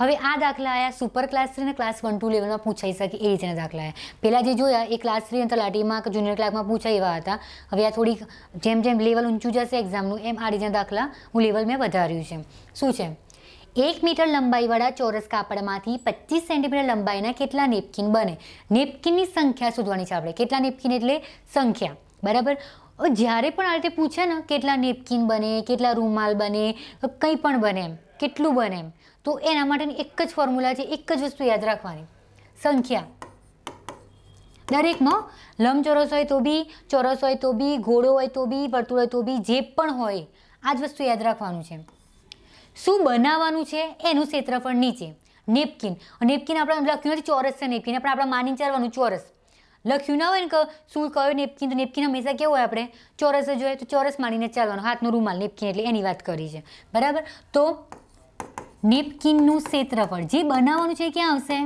A: હવે આ દાખલા આવ્યા સુપર ક્લાસ 3 અને ક્લાસ 1-2 લેવલમાં પૂછાઈ શકે એ રીતના દાખલા આવ્યા. પહેલાં જે જોયા એ ક્લાસ 3 અને તલાટીમાં કે જુનિયર ક્લાસમાં પૂછાય એવા હતા. હવે આ થોડીક જેમ જેમ લેવલ ઊંચું જશે એક્ઝામનું એમ આ રીતના દાખલા હું લેવલ મેં વધાર્યું છે. શું છે? 1 મીટર લંબાઈવાળા ચોરસ કાપડમાંથી 25 સેન્ટીમીટર લંબાઈના કેટલા નેપકિન બને? નેપકિનની સંખ્યા શોધવાની છે આપણે. કેટલા નેપકિન એટલે સંખ્યા. બરાબર, જ્યારે પણ આ રીતે પૂછે ને કેટલા નેપકિન બને, કેટલા રૂમાલ બને, કંઈ પણ બને એમ, કેટલું બને એમ, તો એના માટેની એક જ ફોર્મ્યુલા છે, એક જ વસ્તુ યાદ રાખવાની, સંખ્યા. દરેકમાં લંબચોરસ હોય તો બી, ચોરસ હોય તો બી, ઘોડો હોય તો બી, વર્તુળ હોય તો બી, જે પણ હોય આ જ વસ્તુ યાદ રાખવાનું છે. શું બનાવવાનું છે? એનું ક્ષેત્રફળ નીચે. નેપકિન, નેપકિન આપણે લખ્યું નથી ચોરસ છે નેપકિન, આપણે માની ચાલવાનું ચોરસ. લખ્યું ના હોય ને કે શું કયો નેપકિન, તો નેપકિન હંમેશા કેવું હોય આપણે ચોરસ જ હોય તો ચોરસ માનીને ચાલવાનું. હાથનો રૂમાલ નેપકિન એટલે એની વાત કરી છે. બરાબર, તો નેપકિનનું ક્ષેત્રફળ જે બનાવવાનું છે ક્યાં આવશે?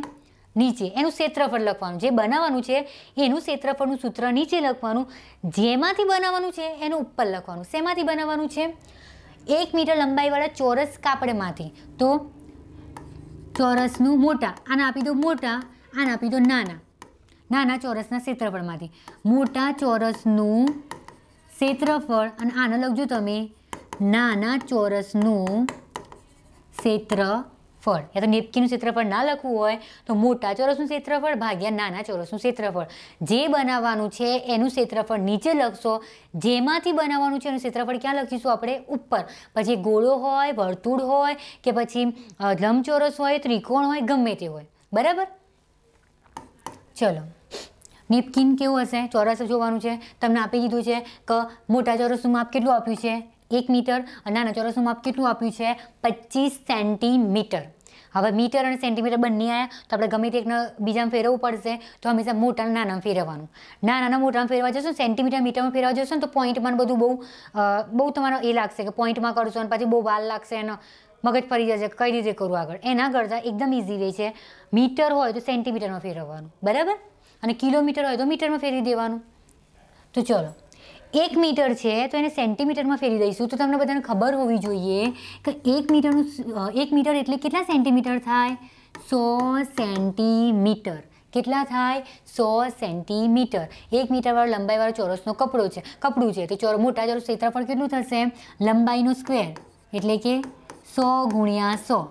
A: નીચે. એનું ક્ષેત્રફળ લખવાનું. જે બનાવવાનું છે એનું ક્ષેત્રફળનું સૂત્ર નીચે લખવાનું. જેમાંથી બનાવવાનું છે એનું ઉપર લખવાનું. શેમાંથી બનાવવાનું છે? 1 મીટર લંબાઈવાળા ચોરસ કાપડમાંથી. તો ચોરસનું મોટા, આને આપી દો મોટા, આને આપી દો નાના. નાના ચોરસના ક્ષેત્રફળમાંથી મોટા ચોરસનું ક્ષેત્રફળ, અને આને લખજો તમે નાના ચોરસનું ક્ષેત્રફળ. યા તો નેપકિનનું ક્ષેત્રફળ ના લખવું હોય તો મોટા ચોરસનું ક્ષેત્રફળ ભાગ્યા નાના ચોરસનું ક્ષેત્રફળ. જે બનાવવાનું છે એનું ક્ષેત્રફળ નીચે લખશો, જેમાંથી બનાવવાનું છે એનું ક્ષેત્રફળ ક્યાં લખીશું આપણે? ઉપર. પછી ગોળો હોય, વર્તુળ હોય કે પછી લંબચોરસ હોય, ત્રિકોણ હોય, ગમે તે હોય. બરાબર, ચલો. નેપકિન કેવું હશે? ચોરસ જોવાનું છે. તમને આપી દીધું છે કે મોટા ચોરસનું માપ કેટલું આપ્યું છે? 1 મીટર. અને નાના ચોરસનું માપ કેટલું આપ્યું છે? 25 સેન્ટીમીટર. હવે મીટર અને સેન્ટીમીટર બંને આવ્યા તો આપણે ગમે તે એકને બીજામાં ફેરવવું પડશે, તો હંમેશા મોટા અને નાનામાં ફેરવવાનું. નાના મોટામાં ફેરવા જશો ને, સેન્ટીમીટર મીટરમાં ફેરવા જશો ને તો પોઈન્ટમાં બધું બહુ તમારો એ લાગશે કે પોઈન્ટમાં કરશો અને પછી બહુ વાર લાગશે અને મગજ ફરી જશે કઈ રીતે કરવું આગળ. એના કરતાં એકદમ ઇઝી વે છે. મીટર હોય તો સેન્ટીમીટરમાં ફેરવવાનું. બરાબર, અને કિલોમીટર હોય તો મીટરમાં ફેરવી દેવાનું. તો ચલો, 1 મીટર છે તો એને સેન્ટીમીટરમાં ફેરવી દઈશું. તો તમને બધાને ખબર હોવી જોઈએ કે 1 મીટર એટલે કેટલા સેન્ટીમીટર થાય? 100 સેન્ટીમીટર. કેટલા થાય? 100 સેન્ટીમીટર. 1 મીટરવાળો લંબાઈવાળો ચોરસનો કપડું છે તો મોટા ચોરસ ક્ષેત્રફળ કેટલું થશે? લંબાઈનો સ્ક્વેર એટલે કે 100 ગુણ્યા 100.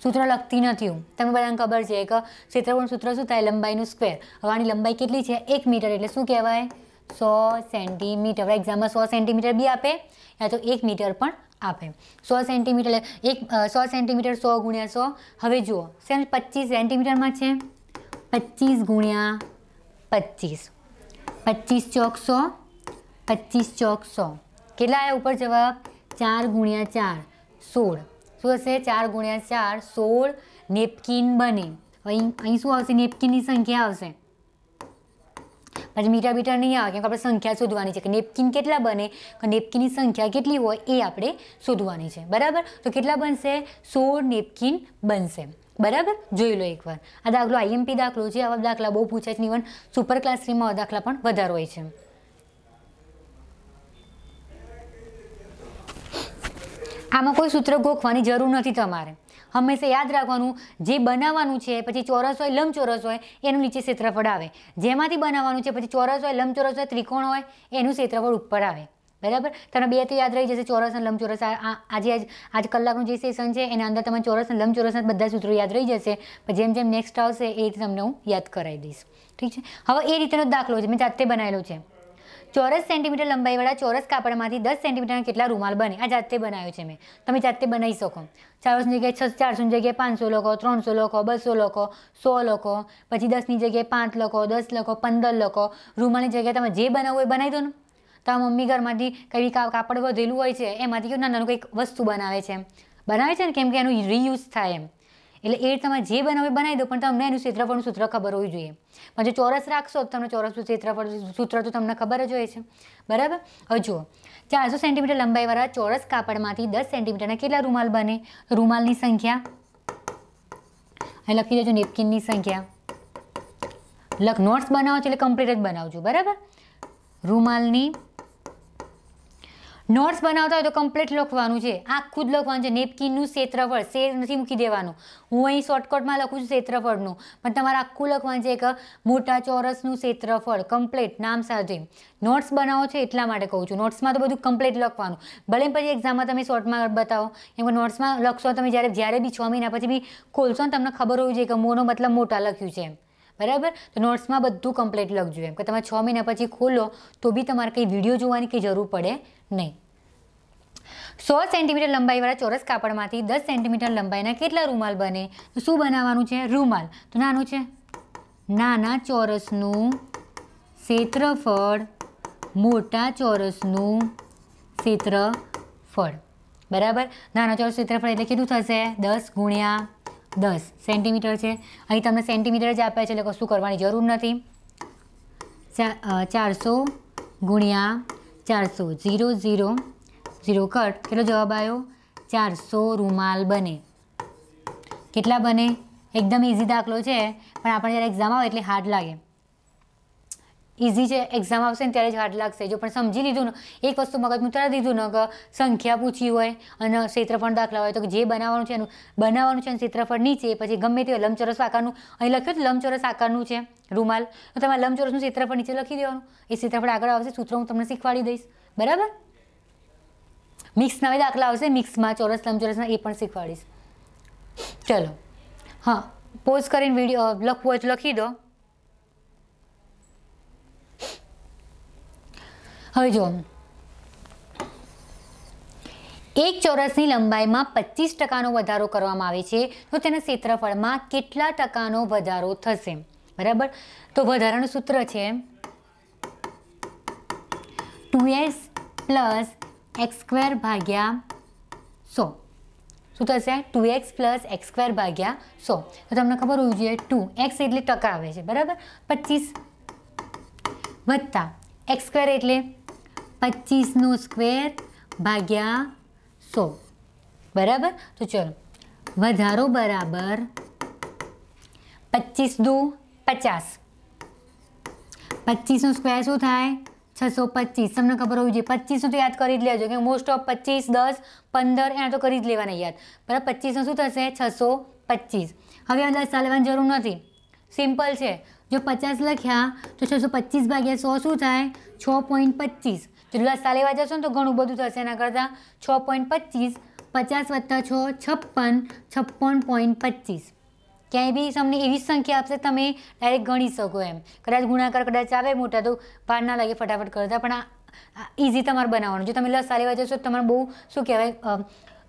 A: સૂત્ર લખતી નથી હું, તમને બધાને ખબર છે કે ક્ષેત્રફળનું સૂત્ર શું થાય? લંબાઈનું સ્ક્વેર. હવે આની લંબાઈ કેટલી છે? 1 મીટર એટલે શું કહેવાય? 100 સેન્ટીમીટર. એક્ઝામમાં 100 સેન્ટીમીટર બી આપે યા તો 1 મીટર પણ આપે. 100 સેન્ટીમીટર એટલે 100 સેન્ટીમીટર 100 ગુણ્યા 100. હવે જુઓ 25 સેન્ટીમીટરમાં છે, 25 ગુણ્યા 25. 25 ચોક 100, 25 ચોક 100. કેટલા આવ્યા ઉપર જવાબ? 4 ગુણ્યા 4 16. શું હશે? 4 ગુણ્યા 4 16 નેપકિન બને. અહીં શું આવશે? નેપકિનની સંખ્યા આવશે. પછી મીટર બીટર નહીં આવે કેમ કે આપણે સંખ્યા શોધવાની છે કે નેપકિન કેટલા બને, નેપકિનની સંખ્યા કેટલી હોય એ આપણે શોધવાની છે. બરાબર, તો કેટલા બનશે? 16 નેપકિન બનશે. બરાબર, જોઈ લો એકવાર. આ દાખલો આઈએમપી દાખલો છે. આવા દાખલા બહુ પૂછાય છે. ઇવન સુપર ક્લાસ 3માં દાખલા પણ વધારે હોય છે. આમાં કોઈ સૂત્ર ગોખવાની જરૂર નથી તમારે. હંમેશા યાદ રાખવાનું જે બનાવવાનું છે, પછી ચોરસ હોય લંબચોરસ હોય એનું નીચે ક્ષેત્રફળ આવે. જેમાંથી બનાવવાનું છે પછી ચોરસ હોય લંબચોરસ હોય ત્રિકોણ હોય એનું ક્ષેત્રફળ ઉપર આવે. બરાબર. તમને 2 તો યાદ રહી જશે, ચોરસ અને લંબચોરસ. આજ કલાકનું જે સેશન છે એના અંદર તમને ચોરસ અને લંબચોરસના બધા સૂત્રો યાદ રહી જશે. પણ જેમ જેમ નેક્સ્ટ આવશે એ રીતે તમને હું યાદ કરાવી દઈશ. ઠીક છે. હવે એ રીતેનો દાખલો છે, મેં જાતે બનાવેલો છે. ચોરસ સેન્ટીમીટર લંબાઈવાળા ચોરસ કાપડમાંથી 10 સેન્ટીમીટરના કેટલા રૂમાલ બને? આ જાતે બનાવ્યો છે મેં. તમે જાતે બનાવી શકો. 400ની જગ્યાએ 400ની જગ્યાએ 500 લખો, 300 લખો, 200 લખો, 100 લખો, પછી 10ની જગ્યાએ 5 લખો, 10 લખો, 15 લખો. રૂમાલની જગ્યાએ તમે જે બનાવવું એ બનાવી દો ને. તમારા મમ્મી ઘરમાંથી કંઈ કાપડ વધેલું હોય છે એમાંથી કેવું નાનું કંઈક વસ્તુ બનાવે છે ને, કેમ કે એનું રીયુઝ થાય એમ. એટલે એ તમે જે બનાવો એ બનાવી દો, પણ તમને એનું ક્ષેત્રફળનું સૂત્ર ખબર હોવી જોઈએ. પણ જો ચોરસ રાખશો તો તમને ચોરસનું ક્ષેત્રફળ સૂત્ર તો તમને ખબર જ હોય છે. બરાબર. હવે જુઓ, 400 સેન્ટીમીટર લંબાઈવાળા ચોરસ કાપડમાંથી 10 સેન્ટીમીટરના કેટલા રૂમાલ બને? રૂમાલની સંખ્યા અહીં લખી દેજો, નેપકિનની સંખ્યા. નોટ્સ બનાવો છો એટલે કમ્પ્લીટ જ બનાવજો. બરાબર. રૂમાલની નોટ્સ બનાવતા હોય તો કમ્પ્લીટ લખવાનું છે, આખું જ લખવાનું છે. નેપકિનનું ક્ષેત્રફળ શેર નથી મૂકી દેવાનું. હું અહીં શોર્ટકટમાં લખું છું ક્ષેત્રફળનું, પણ તમારે આખું લખવાનું છે કે મોટા ચોરસનું ક્ષેત્રફળ કમ્પ્લીટ નામ સાથે. નોટ્સ બનાવો છો એટલા માટે કહું છું. નોટ્સમાં તો બધું કમ્પ્લીટ લખવાનું. ભલે પછી એક્ઝામમાં તમે શોર્ટમાં બતાવો, કેમ કે નોટ્સમાં લખશો તમે જ્યારે બી 6 મહિના પછી બી ખોલશો ને તમને ખબર હોવી જોઈએ કે મોનો મતલબ મોટા લખ્યું છે એમ. બરાબર. તો નોટ્સમાં બધું કમ્પ્લીટ લખજો એમ, કે તમે 6 મહિના પછી ખોલો તો બી તમારે કંઈ વિડીયો જોવાની કંઈ જરૂર પડે નહીં. 100 સેન્ટીમીટર લંબાઈવાળા ચોરસ કાપડમાંથી 10 સેન્ટીમીટર લંબાઈના કેટલા રૂમાલ બને? તો શું બનાવવાનું છે? રૂમાલ. તો નાનું છે, નાના ચોરસનું ક્ષેત્રફળ મોટા ચોરસનું ક્ષેત્રફળ. બરાબર. નાના ચોરસ ક્ષેત્રફળ એટલે કેટલું થશે? 10 ગુણ્યા 10 સેન્ટીમીટર છે. અહીં તમને સેન્ટીમીટર જ આપ્યા છે એટલે કશું કરવાની જરૂર નથી. 400 ગુણ્યા 400, 0 0 0 કટ. કેટલો જવાબ આવ્યો? 400 રૂમાલ બને. કેટલા બને? એકદમ ઇઝી દાખલો છે, પણ આપણે જ્યારે એક્ઝામ આવે એટલે હાર્ડ લાગે. ઇઝી છે, એક્ઝામ આવશે ને ત્યારે જ હાર્ડ લાગશે. જો પણ સમજી લીધું ને, એક વસ્તુ મગજમાં ઉતારી દીધું ને કે સંખ્યા પૂછી હોય અને ક્ષેત્રફળ દાખલા હોય તો જે બનાવવાનું છે એનું બનાવવાનું છે અને ક્ષેત્રફળ નીચે પછી ગમે તે લંબચોરસ આકારનું અહીં લખ્યું તો લંબચોરસ આકારનું છે રૂમાલ, તો તમારે લંબચોરસનું ક્ષેત્રફળ નીચે લખી દેવાનું. એ ક્ષેત્રફળ આગળ આવશે, સૂત્ર હું તમને શીખવાડી દઈશ. બરાબર. મિક્સ નવા દાખલા આવશે, મિક્સમાં ચોરસ લંબચોરસના એ પણ શીખવાડીશ. ચલો, હા, પોઝ કરીને વિડીયો લખવું હોય તો લખી દો. હવે જો, એક ચોરસની લંબાઈમાં 25% વધારો કરવામાં આવે છે તો તેના ક્ષેત્રફળમાં કેટલા ટકાનો વધારો થશે? બરાબર. તો વધારાનું સૂત્ર છે 2x + x² ભાગ્યા 100. શું થશે? 2x + x² ભાગ્યા 100. તો તમને ખબર હોવી જોઈએ 2x એટલે ટકા આવે છે. બરાબર. 25 વત્તા x² એટલે 25² ભાગ્યા 100. બરાબર. તો ચલો, વધારો બરાબર 25 દુ 50. 25નો સ્ક્વેર શું થાય? 625. તમને ખબર હોવી જોઈએ. 25નું તો યાદ કરી જ લેજો, કે મોસ્ટ ઓફ 25, 10, 15 એના તો કરી જ લેવાના યાદ. બરાબર. 25નું શું થશે? 625. હવે આ 10 લેવાની જરૂર નથી, સિમ્પલ છે. જો 50 લખ્યા તો 625 ભાગ્યા 100 શું થાય? 6.25. જો 10 લેવા જશો ને તો ઘણું બધું થશે. એના કરતાં 6.25, 50 વત્તા 6, 56, 56.25. ક્યાંય બી તમને એવી સંખ્યા આપશે તમે ડાયરેક્ટ ગણી શકો એમ. કદાચ ગુણાકાર કદાચ આવે મોટા તો વાર ના લાગે ફટાફટ કરતા, પણ આ ઇઝી તમારે બનાવવાનું. જો તમે લસા લેવા જશો તો તમારે બહુ શું કહેવાય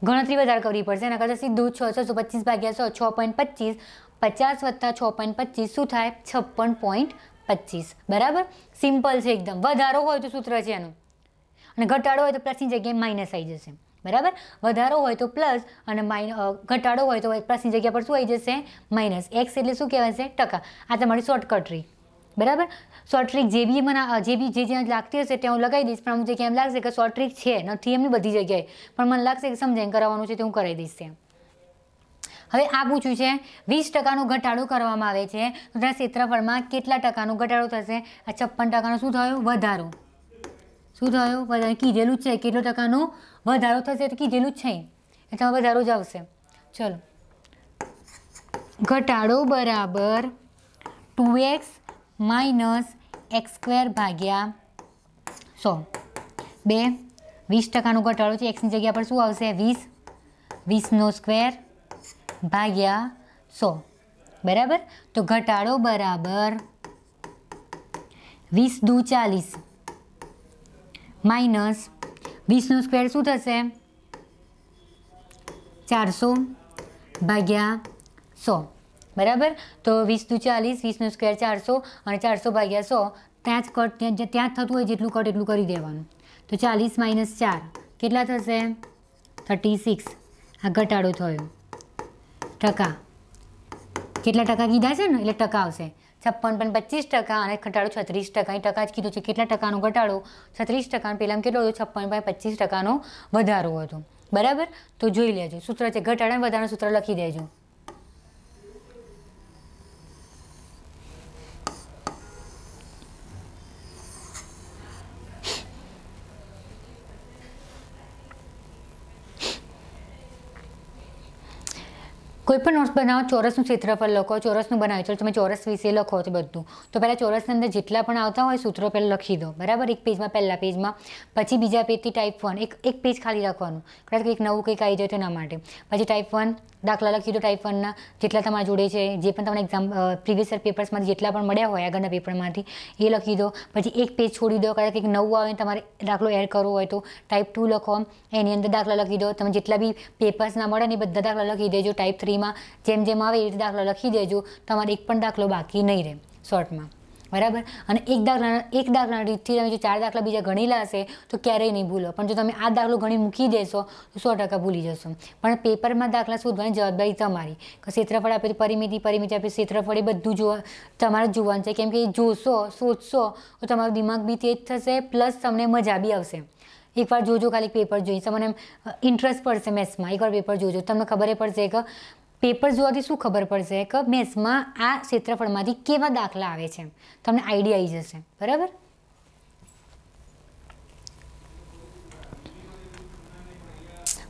A: ગણતરી વધારે કરવી પડશે. એના કરતાં સીધું 625 ભાગ્યા 100, 6.25. 50 વત્તા 6.25 શું થાય? 56.25. બરાબર. સિમ્પલ છે એકદમ. વધારો હોય તો સૂત્ર છે એનું, અને ઘટાડો હોય તો પ્લસની જગ્યાએ માઇનસ આવી જશે. બરાબર. વધારો હોય તો પ્લસ અને ઘટાડો હોય તો પ્લસની જગ્યા પર શું આવી જશે? માઇનસ. એક્સ એટલે શું કહેવાય? ટકા. આ તમારી શોર્ટકટ ટ્રીક. બરાબર. શોર્ટ ટ્રીક જે બી મને જે જ્યાં લાગતી હશે ત્યાં હું લગાવી દઈશ, પણ અમુક જગ્યાએ એમ લાગશે કે શોર્ટ ટ્રીક છે નથી એમની બધી જગ્યાએ, પણ મને લાગશે કે સમજાઈને કરાવવાનું છે તો હું કરાવી દઈશ ત્યાં. હવે આ પૂછ્યું છે 20% ઘટાડો કરવામાં આવે છે તો તેના ક્ષેત્રફળમાં કેટલા ટકાનો ઘટાડો થશે? આ 56% શું થયો? વધારો. શું થયો? વધારો. કીધેલું જ છે કેટલો ટકાનો વધારો થશે, તો કીધેલું જ છે એટલે વધારો જ આવશે. ચલો, ઘટાડો બરાબર 2x - x² ભાગ્યા 100. 2 20% ઘટાડો છે, એક્સની જગ્યા પર શું આવશે 20, 20નો સ્ક્વેર ભાગ્યા 100 બરાબર. તો ઘટાડો બરાબર 20 દુ 40 માઇનસ 20નો સ્ક્વેર શું થશે 400 ભાગ્યા 100 બરાબર. તો 20 દુ 40, 20નો સ્ક્વેર 400 અને 400 ભાગ્યા 100 ત્યાં જ કટ, ત્યાં થતું હોય જેટલું કટ એટલું કરી દેવાનું. તો 40 માઇનસ 4 કેટલા થશે 36. આ ઘટાડો થયો. ટકા કેટલા ટકા કીધા છે ને એટલે ટકા આવશે 56.25% અને ઘટાડો 36%. અહીં ટકા જ કીધું છે. કેટલા ટકાનો ઘટાડો 36%. પહેલાં કેટલો હતો 56.25%નો વધારો હતો બરાબર. તો જોઈ લેજો સૂત્ર છે ઘટાડા અને વધારાનું સૂત્ર લખી દેજો. કોઈ પણ નોટ્સ બનાવો, ચોરસનું ક્ષેત્રફળ લખો, ચોરસનું બનાવ્યું ચાલો તમે ચોરસ વિશે લખો છો બધું. તો પહેલાં ચોરસની અંદર જેટલા પણ આવતા હોય સૂત્રો પહેલાં લખી દો બરાબર. એક પેજમાં પહેલા પેજમાં, પછી બીજા પેજથી ટાઈપ 1 એક પેજ ખાલી રાખવાનું, કદાચ કંઈક નવું કંઈક આવી જાય તો એના માટે. પછી ટાઈપ 1 દાખલા લખી દો. ટાઈપ 1ના જેટલા તમારા જોડે છે, જે પણ તમને એક્ઝામ પ્રીવિયસ યર પેપર્સમાંથી જેટલા પણ મળ્યા હોય આગળના પેપરમાંથી એ લખી દો. પછી એક પેજ છોડી દો, કદાચ કંઈક નવું આવે તમારે દાખલો એડ કરવો હોય તો ટાઈપ 2 લખો, એની અંદર દાખલા લખી દો. તમે જેટલા બી પેપર્સ ના મળે ને એ બધા દાખલા લખી દેજો. ટાઈપ 3માં જેમ જેમ આવે એ રીતે દાખલા લખી દેજો. તમારે એક પણ દાખલો બાકી નહીં રહે શોર્ટમાં બરાબર. અને એક દાખલા રીતથી તમે જો 4 દાખલા બીજા ગણેલા હશે તો ક્યારેય નહીં ભૂલો. પણ જો તમે આ દાખલો ગણી મૂકી દેશો તો 100% ભૂલી જશો. પણ પેપરમાં દાખલા શોધવાની જવાબદારી તમારી. ક્ષેત્રફળ આપે પરિમિતિ આપે ક્ષેત્રફળ એ બધું તમારે જોવાનું છે. કેમ કે જોશો શોધશો તો તમારું દિમાગ બી તેજ થશે, પ્લસ તમને મજા બી આવશે. એકવાર જોજો, ખાલી પેપર જોઈ તમને ઇન્ટરેસ્ટ પડશે મેથ્સમાં. એકવાર પેપર જોજો તમને ખબર પડશે કે પેપર જોવાથી શું ખબર પડશે કે મેથ્સમાં આ ક્ષેત્રફળમાંથી કેવા દાખલા આવે છે, તમને આઈડિયા આવી જશે બરાબર.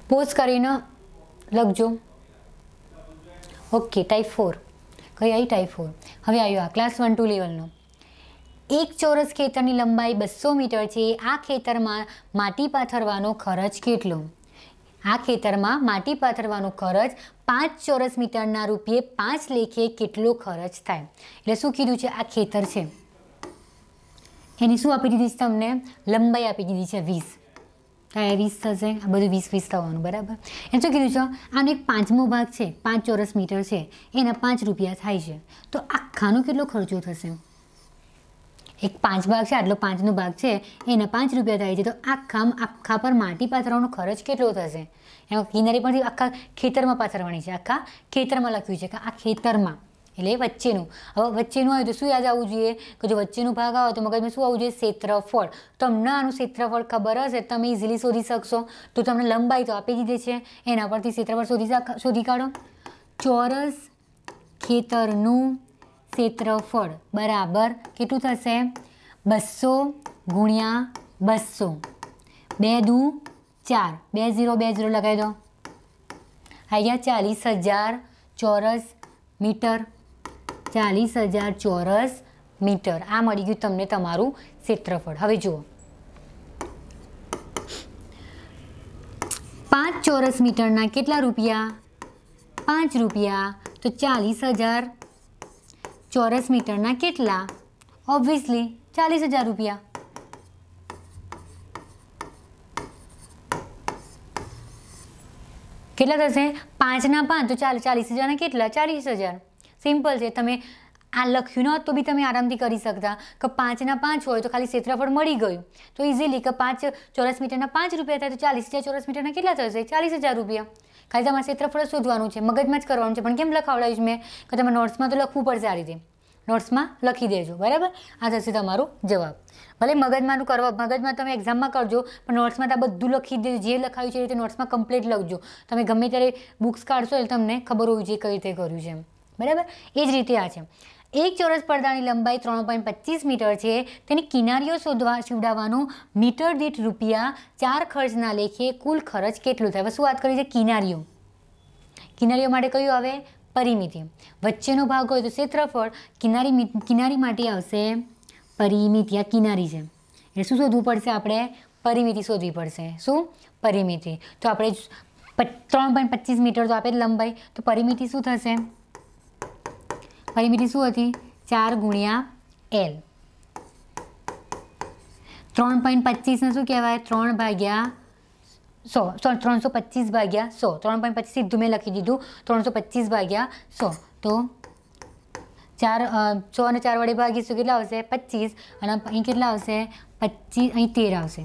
A: પોઝ કરીને લખજો. ઓકે ટાઈપ 4 કઈ આવી ટાઈપ 4. હવે આવ્યો આ ક્લાસ 1 to લેવલનો. એક ચોરસ ખેતરની લંબાઈ 200 મીટર છે. આ ખેતરમાં માટી પાથરવાનો ખર્ચ કેટલો? આ ખેતરમાં માટી પાથરવાનો ખર્ચ 5 ચોરસ મીટરના રૂપિયે 5 લેખે કેટલો ખર્ચ થાય? એટલે શું કીધું છે, આ ખેતર છે એની શું આપી દીધી છે તમને લંબાઈ આપી દીધી છે 20. ત્યાં 20 થશે, આ બધું 20 થવાનું બરાબર. એમ શું કીધું છે આનો એક 5મો ભાગ છે, 5 ચોરસ મીટર છે, એના 5 રૂપિયા થાય છે. તો આખાનો કેટલો ખર્ચો થશે? એક 5 ભાગ છે, આટલો 5નો ભાગ છે એના 5 રૂપિયા થાય છે. તો આખા પર માટી પાથરવાનો ખર્ચ કેટલો થશે? એમાં કિનારી પરથી આખા ખેતરમાં પાથરવાની છે. આખા ખેતરમાં લખ્યું છે કે આ ખેતરમાં એટલે વચ્ચેનું. હવે વચ્ચેનું આવે તો શું યાદ આવવું જોઈએ કે જો વચ્ચેનો ભાગ આવે તો મગજમાં શું આવવું જોઈએ ક્ષેત્રફળ. તમને આનું ક્ષેત્રફળ ખબર હશે તમે ઇઝીલી શોધી શકશો. તો તમને લંબાઈ તો આપી દીધી છે, એના પરથી ક્ષેત્રફળ શોધી કાઢો. ચોરસ ખેતરનું ક્ષેત્રફળ બરાબર કેટલું થશે 200 ગુણ્યા 200. 2 દુ 4, 2 0 2 0 લગાવી દો. અહીંયા 40,000 ચોરસ મીટર. 40,000 ચોરસ મીટર આ મળી ગયું તમને તમારું ક્ષેત્રફળ. હવે જુઓ 5 ચોરસ મીટરના કેટલા રૂપિયા? 5 રૂપિયા. તો 40,000 ચોરસ મીટરના કેટલા? ઓબ્વિયસલી 40,000 રૂપિયા. કેટલા થશે? 5ના 5 તો 40,000 કેટલા? 40,000. સિમ્પલ છે. તમે આ લખ્યું ન હોત તો બી તમે આરામથી કરી શકતા કે 5ના 5 હોય તો ખાલી ક્ષેત્રફળ મળી ગયું. તો ઇઝીલી કે 5 ચોરસ મીટરના 5 રૂપિયા થાય તો 40,000 ચોરસ મીટરના કેટલા થશે? 40,000 રૂપિયા. ખાલી તમારે ક્ષેત્રફળ શોધવાનું છે, મગજમાં જ કરવાનું છે. પણ કેમ લખાવડાવ્યું મેં કે તમે નોટ્સમાં તો લખવું પડશે. આ રીતે નોટ્સમાં લખી દેજો બરાબર. આ થશે તમારો જવાબ. ભલે મગજમાં તમે એક્ઝામમાં કરજો પણ નોટ્સમાં આ બધું લખી દેજો. જે લખાયું છે એ રીતે નોટ્સમાં કમ્પ્લીટ લખજો. તમે ગમે ત્યારે બુક્સ કાઢશો એટલે તમને ખબર હોવી જોઈએ કઈ રીતે કર્યું છે બરાબર. એ જ રીતે આ છે. એક ચોરસ પડદાની લંબાઈ 3.25 મીટર છે. તેની કિનારીઓ સીવડાવવાનો મીટર દીઠ રૂપિયા 4 ખર્ચના લેખે કુલ ખર્ચ કેટલો થાય? હવે શું વાત કરી છે? કિનારીઓ માટે કયું આવે? પરિમિતિ. વચ્ચેનો ભાગ હોય તો ક્ષેત્રફળ, કિનારી માટે આવશે પરિમિતિ. આ કિનારી છે એટલે શું શોધવું પડશે આપણે? પરિમિતિ શોધવી પડશે. શું? પરિમિતિ. તો આપણે 3.25 મીટર તો આપે લંબાઈ, તો પરિમિતિ શું થશે? પરિમિતિ શું હતી? 4 ગુણ્યા L. 3.25 ને શું કહેવાય? 3 ભાગ્યા 100. 325 ભાગ્યા 100. 3.25 સીધું મેં લખી દીધું. 325 ભાગ્યા 100. તો 100 અને 4 વડે ભાગીશું કેટલા આવશે? 25. અને અહીં કેટલા આવશે? 25. અહીં 13 આવશે.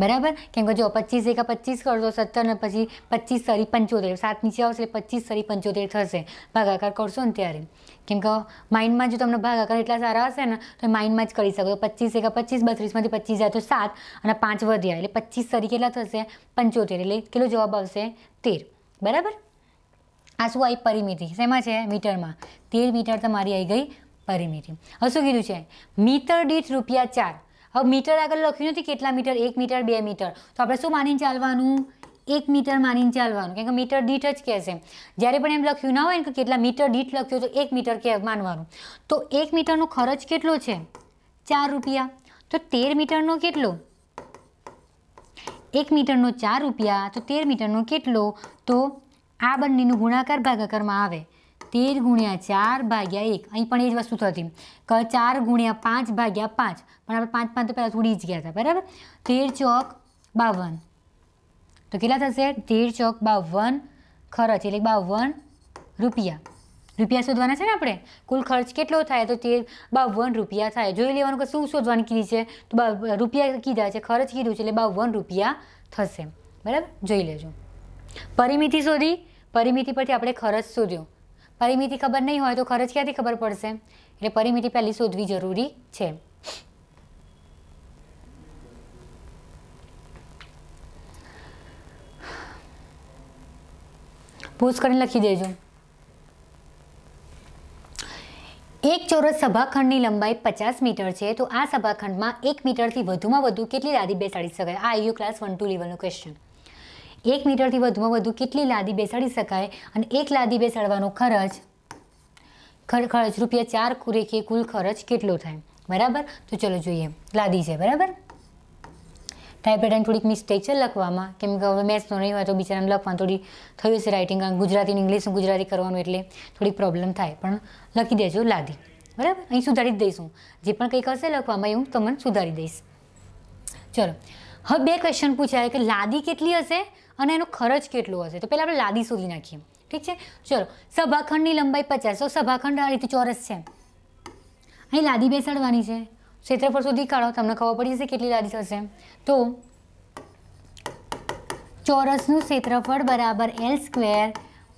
A: બરાબર? કેમ કે જો 25 એકા 25 કરશો 17 ને પછી 25 સરી 75. 7 નીચે આવશે એટલે 25 સરી 75 થશે. ભાગાકાર કરશો ને ત્યારે. કેમ કે માઇન્ડમાં જો તમને ભાગાકાર એટલા સારા હશે ને તો માઇન્ડમાં જ કરી શકો. 25 એકા 25, 32માંથી 25 જાય તો 7 અને 5 વધ્યા એટલે 25 સરી કેટલા થશે? 75. એટલે કેટલો જવાબ આવશે? 13. બરાબર? આ શું આવી? પરિમિતિ. શેમાં છે? મીટરમાં. 13 મીટર તમારી આવી ગઈ પરિમિતિ. હવે શું કીધું છે? મીટર દીઠ ₹4. હવે મીટર આગળ લખ્યું નથી કેટલા મીટર, 1 મીટર 2 મીટર, તો આપણે શું માનીને ચાલવાનું? 1 મીટર માનીને ચાલવાનું. કેમ કે મીટર દીઠ જ કહેશે. જ્યારે પણ એમ લખ્યું ના હોય ને કે કેટલા મીટર દીઠ લખ્યું તો 1 મીટર કે માનવાનું. તો 1 મીટરનો ખર્ચ કેટલો છે? ₹4. તો 13 મીટરનો કેટલો? 1 મીટરનો ₹4 તો 13 મીટરનો કેટલો? તો આ બંનેનું ગુણાકાર ભાગાકારમાં આવે. 13 ગુણ્યા 4 ભાગ્યા 1. અહીં પણ એ જ વસ્તુ થતી. 4 ગુણ્યા 5 ભાગ્યા 5. પણ આપણે 5 તો પહેલાં થોડી જ ગયા હતા. બરાબર? 13 ચોક 52. તો કેટલા થશે? 13 ચોક 52 ખર્ચ એટલે ₹52. રૂપિયા શોધવાના છે ને આપણે. કુલ ખર્ચ કેટલો થાય? તો ₹52 થાય. જોઈ લેવાનું કે શું શોધવાની કીધી છે? તો રૂપિયા કીધા છે, ખર્ચ કીધું છે એટલે ₹52 થશે. બરાબર? જોઈ લેજો. પરિમિતિ શોધી. પરિમિતિ પરથી આપણે ખર્ચ શોધ્યો. પરિમિતિ ખબર નહીં હોય તો ખર્ચ ક્યાંથી ખબર પડશે? એટલે પરિમિતિ પહેલી શોધવી જરૂરી છે. પોઝ કરીને લખી દેજો. એક ચોરસ સભાખંડની લંબાઈ 50 મીટર છે તો આ સભાખંડમાં 1 મીટરથી વધુમાં વધુ કેટલી લાદી બેસાડી શકાય? આ આઈયુ ક્લાસ 1-2 લેવલનો ક્વેશ્ચન. 1 મીટરથી વધુમાં વધુ કેટલી લાદી બેસાડી શકાય અને એક લાદી બેસાડવાનો ખર્ચ ₹4 કુરેખે કુલ ખર્ચ કેટલો થાય? બરાબર? તો ચલો જોઈએ. લાદી છે. બરાબર? ટાઈપરાઇટિંગ થોડીક મિસ્ટેક છે લખવામાં, કેમ કે હવે મેથ્સનો નહીં હોય તો બિચારાને લખવાનું થોડી થયું છે રાઇટિંગ. ગુજરાતી ઇંગ્લિશનું ગુજરાતી કરવાનું એટલે થોડીક પ્રોબ્લેમ થાય, પણ લખી દેજો લાદી. બરાબર? અહીં સુધારી જ દઈશું. જે પણ કંઈક હશે લખવામાં એ હું તમને સુધારી દઈશ. ચલો હવે 2 ક્વેશ્ચન પૂછાય કે લાદી કેટલી હશે અને એનો ખર્ચ કેટલો હશે. તો પહેલાં આપણે લાદી શોધી નાખીએ. ઠીક છે? ચલો સભાખંડની લંબાઈ 50. તો સભાખંડ આ રીતે ચોરસ છે. અહીં લાદી બેસાડવાની છે. ક્ષેત્રફળ શોધી કાઢો, તમને ખબર પડી જશે કેટલી લાદી થશે. તો ચોરસનું ક્ષેત્રફળ બરાબર L².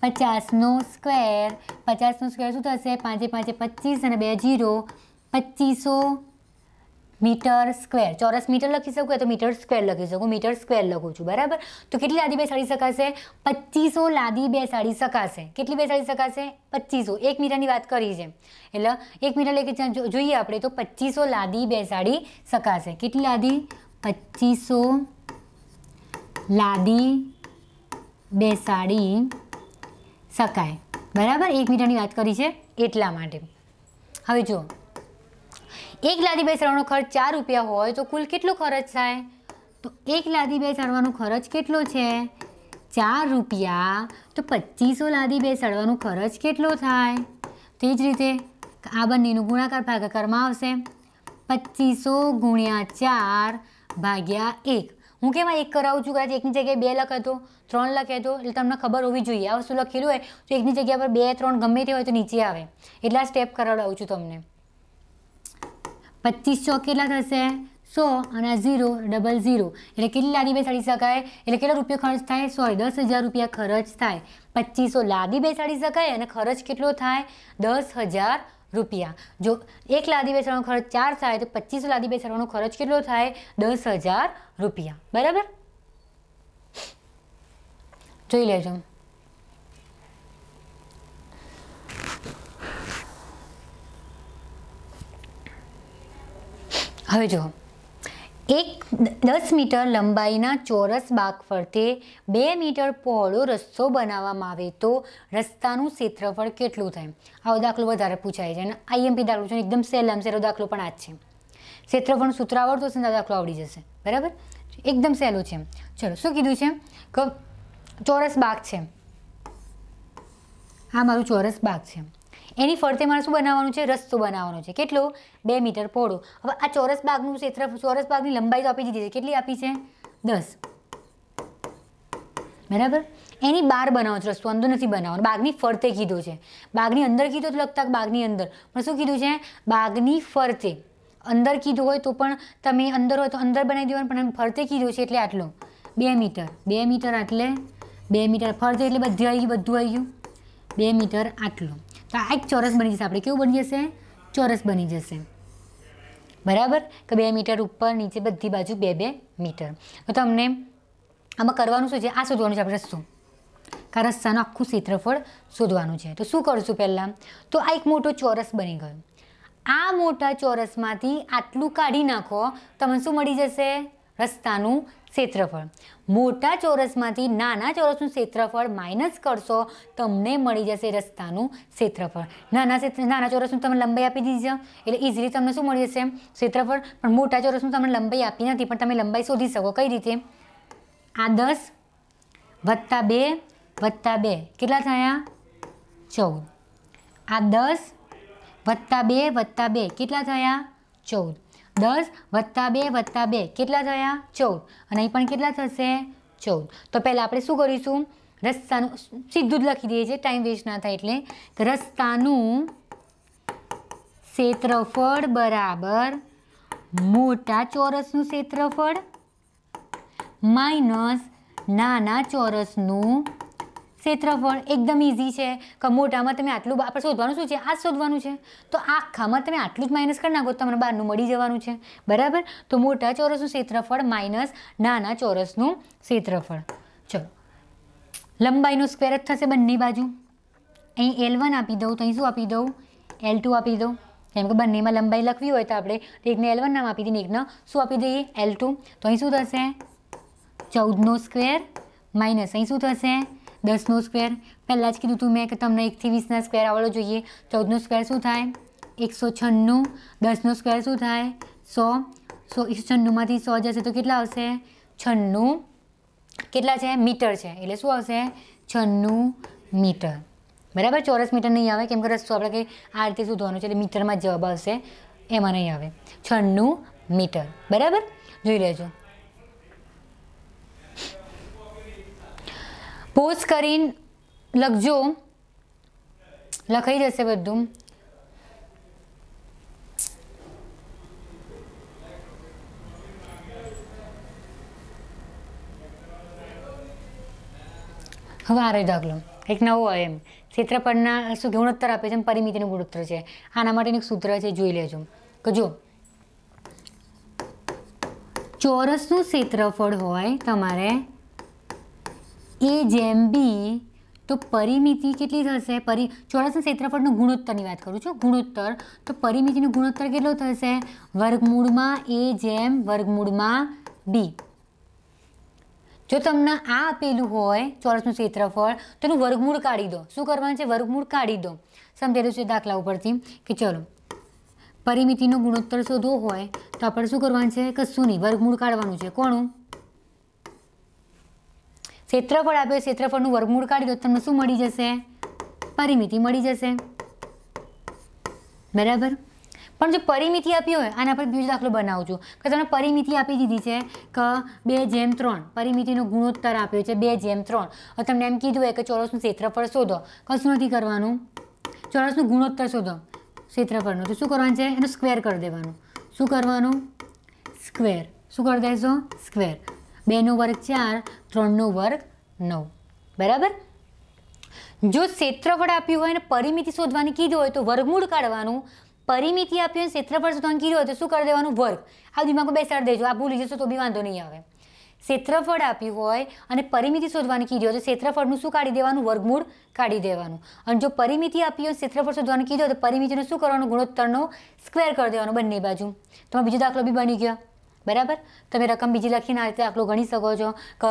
A: 50નો સ્ક્વેર. 50નો સ્ક્વેર શું થશે? 5 5 25 અને 2 0. 2500 મીટર સ્ક્વેર. ચોરસ મીટર લખી શકું તો મીટર સ્ક્વેર લખી શકું. મીટર સ્ક્વેર લખું છું. બરાબર? તો કેટલી લાદી બેસાડી શકાશે? 2500 લાદી બેસાડી શકાશે. કેટલી બેસાડી શકાશે? 2500. 1 મીટરની વાત કરી છે એટલે 1 મીટર લઈ જોઈએ આપણે તો 2500 લાદી બેસાડી શકાશે. કેટલી લાદી? 2500 લાદી બેસાડી શકાય. બરાબર? 1 મીટરની વાત કરી છે એટલા માટે. હવે જુઓ, એક લાદી બેસાડવાનો ખર્ચ ₹4 હોય તો કુલ કેટલો ખર્ચ થાય? તો એક લાદી બેસાડવાનો ખર્ચ કેટલો છે? ₹4. તો 2500 લાદી બેસાડવાનો ખર્ચ કેટલો થાય? તે જ રીતે આ બંનેનું ગુણાકાર ભાગાકારમાં આવશે. 2500 ગુણ્યા 4 ભાગ્યા 1. હું કેમાં 1 કરાવું છું? કદાચ 1ની જગ્યાએ 2 લખે તો 3 લખે તો એટલે તમને ખબર હોવી જોઈએ. આ વસ્તુ લખેલું હોય તો 1ની જગ્યા પર 2 3 ગમે તે હોય તો નીચે આવે. એટલા સ્ટેપ કરાવડાવું છું તમને. 25 ચોક કેટલા થશે? 100 અને 0 ડબલ 0 એટલે કેટલી લાદી બેસાડી શકાય? એટલે કેટલો રૂપિયો ખર્ચ થાય? સોરી, ₹10,000 ખર્ચ થાય. 2500 લાદી બેસાડી શકાય અને ખર્ચ કેટલો થાય? ₹10,000. જો એક લાદી બેસાડવાનો ખર્ચ 4 થાય તો 2500 લાદી બેસાડવાનો ખર્ચ કેટલો થાય? ₹10,000. બરાબર? જોઈ લેજો. હવે જો, એક 10 મીટર લંબાઈના ચોરસ બાગ ફરતે 2 મીટર પહોળો રસ્તો બનાવવામાં આવે તો રસ્તાનું ક્ષેત્રફળ કેટલું થાય? આવો દાખલો વધારે પૂછાય છે અને આઈએમપી દાખલો છે, એકદમ સહેલામાં સહેલો દાખલો પણ આ જ છે. ક્ષેત્રફળનું સૂત્ર આવડતું હશે ને દાખલો આવડી જશે. બરાબર? એકદમ સહેલું છે. ચલો શું કીધું છે કે ચોરસ બાગ છે. આ મારું ચોરસ બાગ છે. એની ફરતે મારે શું બનાવવાનું છે? રસ્તો બનાવવાનો છે. કેટલો? 2 મીટર પહોળો. હવે આ ચોરસ બાગનું ક્ષેત્રફળ, ચોરસ બાગની લંબાઈ તો આપી દીધી છે. કેટલી આપી છે? 10. બરાબર. એની બહાર બનાવવાનો છે રસ્તો, અંદર નથી બનાવવાનો. બાગની ફરતે કીધું છે. બાગની અંદર કીધું તો લખતા બાગની અંદર, પણ શું કીધું છે? બાગની ફરતે. અંદર કીધું હોય તો પણ તમે અંદર હોય તો અંદર બનાવી દેવાનું, પણ ફરતે કીધું છે એટલે આટલો 2 મીટર. 2 મીટર એટલે 2 મીટર ફરતે એટલે બધું આવી ગયું, બધું આવી ગયું. 2 મીટર આટલું. તો આ એક ચોરસ બની જશે. આપણે કેવું બની જશે? ચોરસ બની જશે. બરાબર. કે 2 મીટર ઉપર નીચે બધી બાજુ 2-2 મીટર. તો તમને આમાં કરવાનું શું છે? આ શોધવાનું છે આપણે રસ્તો. કે રસ્તાનું આખું ક્ષેત્રફળ શોધવાનું છે. તો શું કરશું પહેલાં? તો આ એક મોટો ચોરસ બની ગયો. આ મોટા ચોરસમાંથી આટલું કાઢી નાખો, તમને શું મળી જશે? રસ્તાનું ક્ષેત્રફળ. મોટા ચોરસમાંથી નાના ચોરસનું ક્ષેત્રફળ માઇનસ કરશો, તમને મળી જશે રસ્તાનું ક્ષેત્રફળ. નાના ચોરસનું તમને લંબાઈ આપી દીધી છે એટલે ઇઝીલી તમને શું મળી જશે? ક્ષેત્રફળ. પણ મોટા ચોરસનું તમને લંબાઈ આપી નથી, પણ તમે લંબાઈ શોધી શકો. કઈ રીતે? આ 10 વત્તા 2 વત્તા 2 કેટલા થયા? 14. આ 10 વત્તા 2 વત્તા 2 કેટલા થયા? 14. 10 વત્તા 2 વત્તા 2 કેટલા થયા? 14. અને અહીં પણ કેટલા થશે? 14. તો પહેલાં આપણે શું કરીશું? રસ્તાનું સીધું જ લખી દઈએ છીએ, ટાઈમ વેસ્ટ ના થાય એટલે. રસ્તાનું ક્ષેત્રફળ બરાબર મોટા ચોરસનું ક્ષેત્રફળ માઇનસ નાના ચોરસનું ક્ષેત્રફળ. એકદમ ઇઝી છે કે મોટામાં તમે આટલું, આપણે શોધવાનું શું છે? આ શોધવાનું છે. તો આખામાં તમે આટલું જ માઇનસ કરી નાખો, તમને બહારનું મળી જવાનું છે. બરાબર. તો મોટા ચોરસનું ક્ષેત્રફળ માઇનસ નાના ચોરસનું ક્ષેત્રફળ. ચલો, લંબાઈનો સ્ક્વેર જ થશે બંને બાજુ. અહીં L1 આપી દઉં તો અહીં શું આપી દઉં? L2 આપી દઉં. કેમ કે બંનેમાં લંબાઈ લખવી હોય તો આપણે એકને L1 નામ આપી દઈએ, એકને શું આપી દઈએ? L2. તો અહીં શું થશે? 14નો સ્ક્વેર માઇનસ અહીં શું થશે? 10નો સ્ક્વેર. પહેલાં જ કીધું હતું મેં કે તમને 1 થી 20ના સ્ક્વેર આવડવો જોઈએ. 14નો સ્ક્વેર શું થાય? 196. 10નો સ્ક્વેર શું થાય? 100. 196માંથી 100 જશે તો કેટલા આવશે? 96. કેટલા છે? મીટર છે. એટલે શું આવશે? 96 મીટર. બરાબર. ચોરસ મીટર નહીં આવે, કેમ કે રસ્તો આપણે કંઈ આ રીતે શોધવાનું છે એટલે મીટરમાં જ જવાબ આવશે, એમાં નહીં આવે. 96 મીટર. બરાબર. જોઈ લેજો. પોઝ કરીને લખજો, લખાઈ જશે બધું. હવે આ રહ્યો દાખલો, એક નવો હોય એમ. ક્ષેત્રફળના શું ગુણોત્તર આપે છે, પરિમિતિનું ગુણોત્તર છે. આના માટેનું એક સૂત્ર છે, જોઈ લેજો. કે જો ચોરસનું ક્ષેત્રફળ હોય તમારે A/B, તો પરિમિતિ કેટલી થશે? ચોરસના ક્ષેત્રફળનું ગુણોત્તરની વાત કરું છું. ગુણોત્તર તો પરિમિતિનું ગુણોત્તર કેટલો થશે? વર્ગમૂળમાં A/B. જો તમને આ આપેલું હોય ચોરસનું ક્ષેત્રફળ, તો એનું વર્ગમૂળ કાઢી દો. શું કરવાનું છે? વર્ગમૂળ કાઢી દો. સમજેલું છે દાખલા ઉપરથી? કે ચલો, પરિમિતિનો ગુણોત્તર શોધવો હોય તો આપણે શું કરવાનું છે? કશું નહીં, વર્ગમૂળ કાઢવાનું છે. કોનું? ક્ષેત્રફળ આપ્યું, ક્ષેત્રફળનું વર્ગમૂળ કાઢી દો, તમને શું મળી જશે? પરિમિતિ મળી જશે. બરાબર. પણ જો પરિમિતિ આપી હોય, આને આપણે બીજો દાખલો બનાવું છું કે તમને પરિમિતિ આપી દીધી છે કે 2/3. પરિમિતિનો ગુણોત્તર આપ્યો છે 2/3. હવે તમને એમ કીધું હોય કે ચોરસનું ક્ષેત્રફળ શોધો. કશું નથી કરવાનું, ચોરસનું ગુણોત્તર શોધો ક્ષેત્રફળનો. તો શું કરવાનું છે? એનો સ્ક્વેર કરી દેવાનું. શું કરવાનું? સ્ક્વેર. શું કરી દેશો? સ્ક્વેર. 2નો વર્ગ 4, 3નો વર્ગ 9. બરાબર. જો ક્ષેત્રફળ આપ્યું હોય અને પરિમિતિ શોધવાની કીધું હોય તો વર્ગમૂળ કાઢવાનું. પરિમિતિ આપી હોય, ક્ષેત્રફળ શોધવાનું કીધું હોય તો શું કરી દેવાનું? વર્ગ. આ દિમાગમાં બેસાડી દેજો, આ ભૂલી જશો તો બી વાંધો નહીં આવે. ક્ષેત્રફળ આપ્યું હોય અને પરિમિતિ શોધવાની કીધી હોય તો ક્ષેત્રફળનું શું કાઢી દેવાનું? વર્ગમૂળ કાઢી દેવાનું. અને જો પરિમિતિ આપી હોય, ક્ષેત્રફળ શોધવાનું કીધું હોય તો પરિમિતિનો શું કરવાનું? ગુણોત્તરનો સ્ક્વેર કરી દેવાનો બંને બાજુ. તમારો બીજો દાખલો બી બની ગયો. બરાબર. તમે રકમ બીજી લખીને આ રીતે દાખલો ગણી શકો છો કે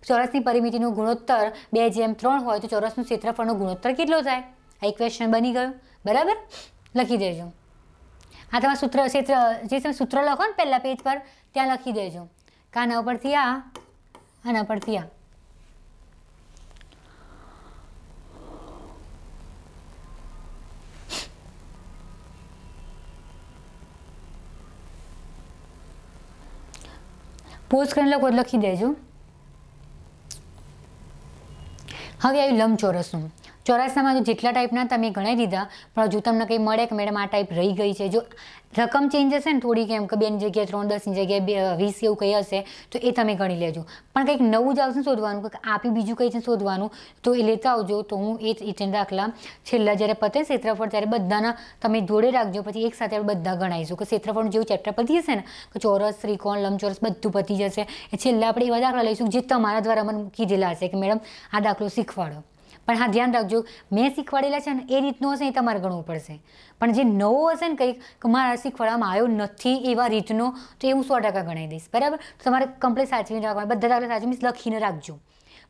A: ચોરસની પરિમિતિનું ગુણોત્તર 2/3 હોય તો ચોરસનું ક્ષેત્રફળનો ગુણોત્તર કેટલો થાય? આ ઇક્વેશન બની ગયો. બરાબર. લખી દેજો. આ તમારા સૂત્ર, જે તમે સૂત્ર લખો ને પહેલાં પેજ પર, ત્યાં લખી દેજો કે આના પરથી આના પરથી આ. પોઝ કરીને લખો લખી દેજો. હવે આવ્યું લંબચોરસનું. ચોરસનામાં જેટલા ટાઈપના તમે ગણાવી દીધા, પણ હજુ તમને કંઈ મળે કે મેડમ આ ટાઈપ રહી ગઈ છે, જો રકમ ચેન્જ હશે ને થોડીક, એમ કે 2 ની જગ્યાએ 3, 10 ની જગ્યાએ 20 એવું કંઈ હશે તો એ તમે ગણી લેજો. પણ કંઈક નવું જ આવશે શોધવાનું, કંઈક આપી બીજું કંઈ છે શોધવાનું, તો એ લેતા આવજો. તો હું એ દાખલા છેલ્લા જ્યારે પતે ક્ષેત્રફળ ત્યારે બધાના તમે જોડે રાખજો, પછી એક સાથે આપણે બધા ગણાવીશું. કે ક્ષેત્રફળનું જેવું ચેપ્ટર પતી જશે ને, કે ચોરસ, ત્રિકોણ, લંબચોરસ બધું પતી જશે, એ છેલ્લા આપણે એવા દાખલા લઈશું જે તમારા દ્વારા મને કીધેલા હશે કે મેડમ આ દાખલો શીખવાડો. પણ હા ધ્યાન રાખજો, મેં શીખવાડેલા છે ને એ રીતનું હશે એ તમારે ગણવું પડશે. પણ જે નવો હશે ને કંઈક કે મારા શીખવાડવામાં આવ્યો નથી એવા રીતનો, તો એ હું 100% ગણાવી દઈશ. બરાબર? તો તમારે કમ્પ્લીટ સાચવીને રાખવાનું, બધા દાખલા સાચવી મીન્સ લખીને રાખજો.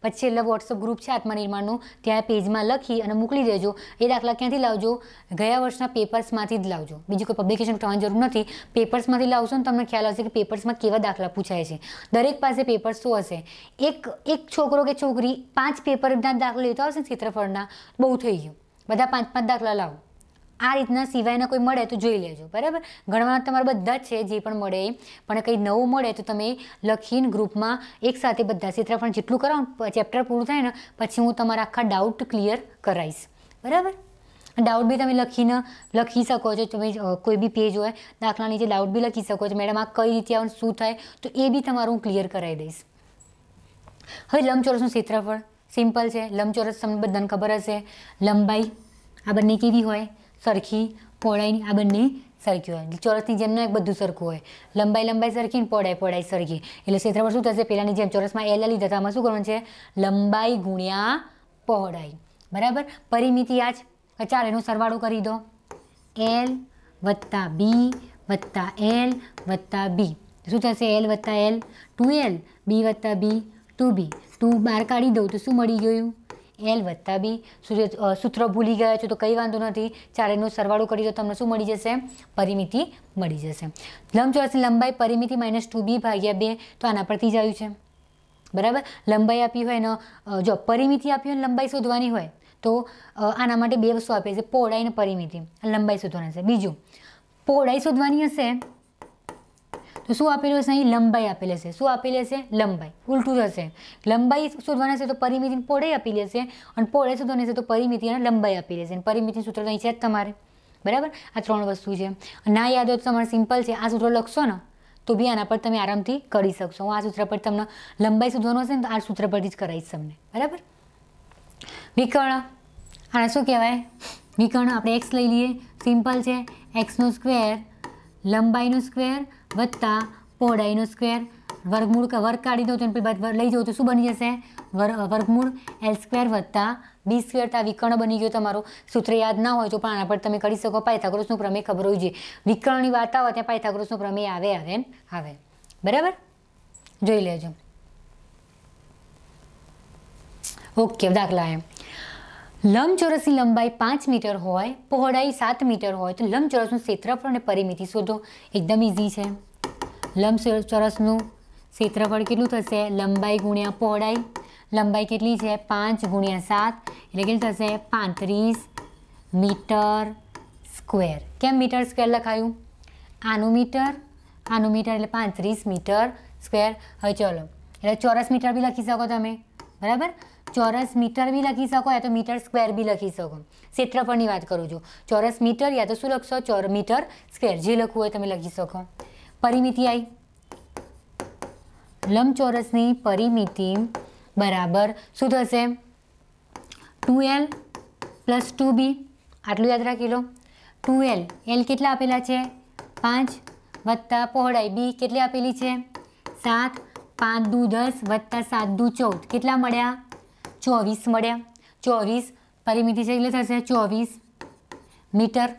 A: પછી છેલ્લે વોટ્સઅપ ગ્રુપ છે આત્મનિર્માણનું, ત્યાં પેજમાં લખી અને મોકલી દેજો. એ દાખલા ક્યાંથી લાવજો? ગયા વર્ષના પેપર્સમાંથી જ લાવજો. બીજું કોઈ પબ્લિકેશન કરવાની જરૂર નથી. પેપર્સમાંથી લાવશો ને તમને ખ્યાલ હશે કે પેપર્સમાં કેવા દાખલા પૂછાય છે. દરેક પાસે પેપર્સ શું હશે, એક છોકરો કે છોકરી 5 પેપરના દાખલા લેતા હશે ને ક્ષેત્રફળના, બહુ થઈ ગયું. બધા 5-5 દાખલા લાવો. આ રીતના સિવાયના કોઈ મળે તો જોઈ લેજો. બરાબર? ગણવાના તમારા બધા જ છે જે પણ મળે એ, પણ કંઈ નવું મળે તો તમે લખીને ગ્રુપમાં એકસાથે બધા ક્ષેત્રફળ જેટલું કરાવો, ચેપ્ટર પૂરું થાય ને પછી હું તમારા આખા ડાઉટ ક્લિયર કરાવીશ. બરાબર? ડાઉટ બી તમે લખી શકો છો. તમે કોઈ બી પેજ હોય દાખલા નીચે ડાઉટ બી લખી શકો છો, મેડમ આ કઈ રીતે આવે શું થાય, તો એ બી તમારું હું ક્લિયર કરાવી દઈશ. હવે લંબચોરસનું ક્ષેત્રફળ સિમ્પલ છે. લંબચોરસ તમને બધાને ખબર હશે, લંબાઈ આ બંને કેવી હોય? સરખી. પહોળાઈની આ બંને સરખી હોય. ચોરસની જેમ ના બધું સરખું હોય. લંબાઈ સરખી ને પહોળાઈ સરખી. એટલે ક્ષેત્રફળ શું થશે? પહેલાની જેમ ચોરસમાં L લીધા હતા, આમાં શું કરવાનું છે? લંબાઈ ગુણ્યા પહોળાઈ. બરાબર? પરિમિતિ આ જ. ચાલો એનો સરવાળો કરી દો. L વત્તા B વત્તા L વત્તા B શું થશે? L વત્તા L 2L, B વત્તા B 2B. 2 બહાર કાઢી દઉં તો શું મળી ગયું? L વત્તા B. સૂત્ર ભૂલી ગયા છો તો કંઈ વાંધો નથી, ચારેયનો સરવાળો કરી દો, તમને શું મળી જશે? પરિમિતિ મળી જશે. લંબચોરસની લંબાઈ પરિમિતિ -2B ભાગ્યા 2, તો આના પરથી જ આવ્યું છે. બરાબર? લંબાઈ આપી હોય ને, જો પરિમિતિ આપી હોય ને લંબાઈ શોધવાની હોય તો આના માટે 2 વસ્તુ આપી હશે, પહોળાઈ અને પરિમિતિ. લંબાઈ શોધવાની હશે. બીજું, પહોળાઈ શોધવાની હશે તો શું આપેલું હશે? અહીં લંબાઈ આપેલી હશે. શું આપેલી હશે? લંબાઈ. ઉલટું થશે. લંબાઈ શોધવાના હશે તો પરિમિતિની પહોળાઈ આપેલી હશે, અને પહોળાઈ શોધવાની હશે તો પરિમિતિ અને લંબાઈ આપેલી હશે. પરિમિતિનું સૂત્ર તો અહીં છે જ તમારે. બરાબર? આ 3 વસ્તુ છે. ના યાદ હોય તો તમારે સિમ્પલ છે, આ સૂત્ર લખશો ને તો બી આના પર તમે આરામથી કરી શકશો. હું આ સૂત્ર પર તમને લંબાઈ શોધવાનું હશે ને તો આ સૂત્ર પરથી જ કરાવીશ તમને. બરાબર? વિકર્ણ, આને શું કહેવાય? વિકર્ણ. આપણે એક્સ લઈ લઈએ, સિમ્પલ છે. એક્સનો સ્ક્વેર લંબાઈનો સ્ક્વેર વત્તા પહોળાઈનો સ્ક્વેર, વર્ગ કાઢી દો તો લઈ જાઓ તો શું બની જશે? વર્ગમૂળ L² વત્તા B². આ વિકર્ણ બની ગયો તમારો. સૂત્ર યાદ ના હોય તો પણ આના પર તમે કરી શકો. પાયથાગોરસનો પ્રમેય ખબર હોવી જોઈએ. વિકર્ણની વાત આવે ત્યાં પાયથાગોરસનો પ્રમેય આવે. બરાબર? જોઈ લેજો. ઓકે, દાખલા એમ. લંબચોરસની લંબાઈ 5 મીટર હોય, પહોળાઈ 7 મીટર હોય તો લંબચોરસનું ક્ષેત્રફળ અને પરિમિતિ શોધો. એકદમ ઇઝી છે. લંબચોરસનું ક્ષેત્રફળ કેટલું થશે? લંબાઈ ગુણ્યા પહોળાઈ. લંબાઈ કેટલી છે? 5 ગુણ્યા 7 એટલે કેટલું થશે? 35 મીટર સ્ક્વેર. કેમ મીટર સ્ક્વેર લખાયું? આનું મીટર એટલે 35 મીટર સ્ક્વેર. હવે ચલો, એટલે ચોરસ મીટર બી લખી શકો તમે. બરાબર? ચોરસ મીટર બી લખી શકો, યા તો મીટર સ્ક્વેર બી લખી શકો. ક્ષેત્રફળની વાત કરું છું. ચોરસ મીટર યા તો શું લખશો? Metre square. જે લખવું હોય તમે લખી શકો. પરિમિતિ આવી. લંબચોરસની પરિમિતિ બરાબર શું થશે? 2L + 2B. આટલું યાદ રાખી લો. 2L, L કેટલા આપેલા છે? 5 વત્તા પહોળાઈ B કેટલી આપેલી છે? 7. 5 દુ 10 વત્તા 7 દુ 14. કેટલા મળ્યા? 24 મળ્યા. 24 પરિમિતિ છે એટલે થશે 24 મીટર.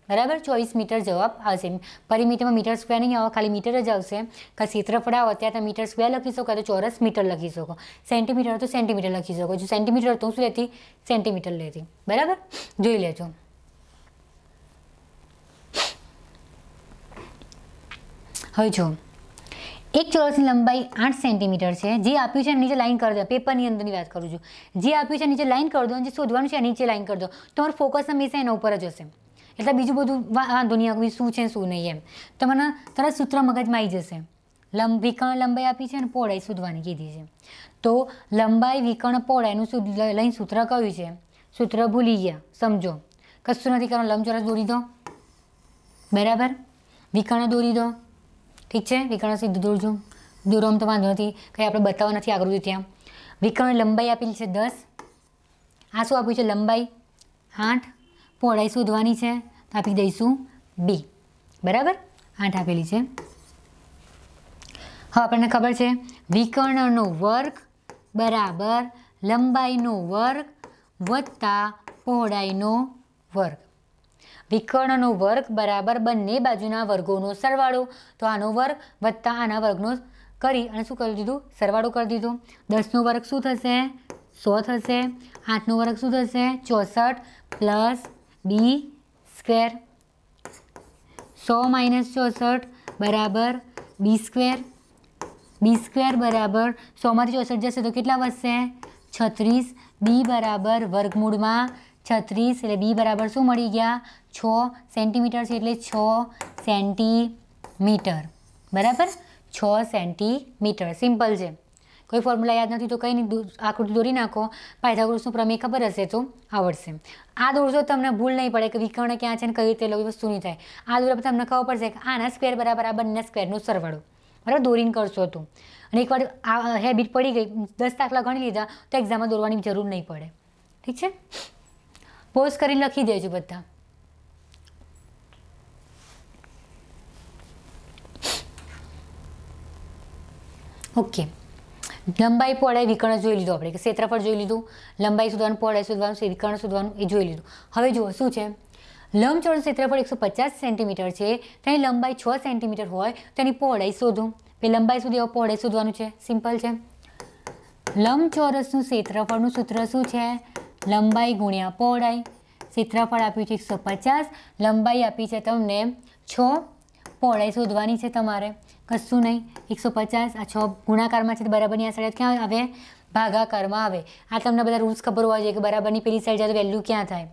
A: બરાબર? 24 મીટર જવાબ આવશે. પરિમિતિમાં મીટર સ્ક્વેર નહીં આવે, ખાલી મીટર જ આવશે. કે ક્ષેત્રફળ આવે ત્યાં તમે મીટર સ્ક્વેર લખી શકો, તો ચોરસ મીટર લખી શકો. સેન્ટીમીટર તો સેન્ટીમીટર લખી શકો. જો સેન્ટીમીટર તો શું લેતી? સેન્ટીમીટર લેતી. બરાબર? જોઈ લેજો. હવે જો એક ચોરસની લંબાઈ 8 સેન્ટીમીટર છે, જે આપ્યું છે નીચે લાઈન કરી દો, પેપરની અંદરની વાત કરું છું, જે આપ્યું છે નીચે લાઈન કરી દો અને જે શોધવાનું છે નીચે લાઈન કરી દો, તમારું ફોકસ હંમેશા એના ઉપર જ હશે, એટલે બીજું બધું વાંધો નહીં આવે શું છે શું નહીં એમ તમને તરત સૂત્ર મગજમાં આવી જશે. વિકર્ણ લંબાઈ આપી છે અને પહોળાઈ શોધવાની કીધી છે, તો લંબાઈ વિકર્ણ પહોળાઈનું લઈને સૂત્ર કયું છે? સૂત્ર ભૂલી ગયા, સમજો, કશું નથી કરવાનું, લંબચોરસ દોરી દો, બરાબર, વિકર્ણ દોરી દો, ઠીક છે, વિકર્ણ સીધું દોરજો, દોરવામાં તો વાંધો નથી, કંઈ આપણે બતાવવા નથી આકૃતિ ત્યાં. વિકર્ણ લંબાઈ આપેલી છે 10, આ શું આપ્યું છે? લંબાઈ 8, પહોળાઈ શોધવાની છે તો આપી દઈશું B, બરાબર, 8 આપેલી છે. હવે આપણને ખબર છે વિકર્ણનો વર્ગ બરાબર લંબાઈનો વર્ગ વત્તા પહોળાઈનો વર્ગ. વિકર્ણનો વર્ગ બરાબર બંને બાજુના વર્ગોનો સરવાળો, તો આનો વર્ગ વત્તા આના વર્ગનો કરી અને શું કરી દીધું? સરવાળો કરી દીધો. 10નો વર્ગ શું થશે? 100 થશે. 8નો વર્ગ શું થશે? 64 પ્લસ B સ્ક્વેર. 100 - 64 બરાબર B સ્ક્વેર. B સ્ક્વેર બરાબર 100માંથી 64 જશે તો કેટલા વધશે? 36. B બરાબર વર્ગમૂળમાં 36 એટલે B બરાબર શું મળી ગયા? 6 સેન્ટીમીટર છે એટલે 6 સેન્ટીમીટર, બરાબર, 6 સેન્ટીમીટર. સિમ્પલ છે, કોઈ ફોર્મ્યુલા યાદ નથી તો કંઈ નહીં, આકૃતિ દોરી નાખો. પાયથાગોરસનો પ્રમેય ખબર હશે તો આવડશે. આ દોરજો તમને ભૂલ નહીં પડે કે વિકર્ણ ક્યાં છે ને કઈ રીતે લઈ વસ્તુ નહીં થાય. આ દોરા તમને ખબર પડશે કે આના સ્ક્વેર બરાબર આ બંનેના સ્ક્વેરનો સરવાળો, બરાબર, દોરીને કરશો તો. અને એકવાર આ હેબિટ પડી ગઈ, 10 દાખલા ગણી લીધા તો એક્ઝામમાં દોરવાની જરૂર નહીં પડે, ઠીક છે. પોઝ કરીને લખી દેજો બધા. ઓકે, લંબાઈ પહોળાઈ વિકર્ણ જોઈ લીધું આપણે, કે ક્ષેત્રફળ જોઈ લીધું, લંબાઈ શોધવાનું, પહોળાઈ શોધવાનું, વિકર્ણ શોધવાનું એ જોઈ લીધું. હવે જુઓ શું છે, લંબચોરસ ક્ષેત્રફળ 150 સેન્ટીમીટર છે, તેની લંબાઈ 6 સેન્ટીમીટર હોય તેની પહોળાઈ શોધું. પેલી લંબાઈ સુધી પહોળાઈ શોધવાનું છે, સિમ્પલ છે. લંબચોરસનું ક્ષેત્રફળનું સૂત્ર શું છે? લંબાઈ ગુણ્યા પહોળાઈ. ક્ષેત્રફળ આપ્યું છે 150, લંબાઈ આપી છે તમને 6, પહોળાઈ શોધવાની છે તમારે, કશું નહીં. 150 આ 6 ગુણાકારમાં છે તો બરાબરની આ સાઈડ ક્યાં આવે? ભાગાકારમાં આવે. આ તમને બધા રૂલ્સ ખબર હોવા જોઈએ કે બરાબરની પેલી સાઈડ જાય તો વેલ્યુ ક્યાં થાય?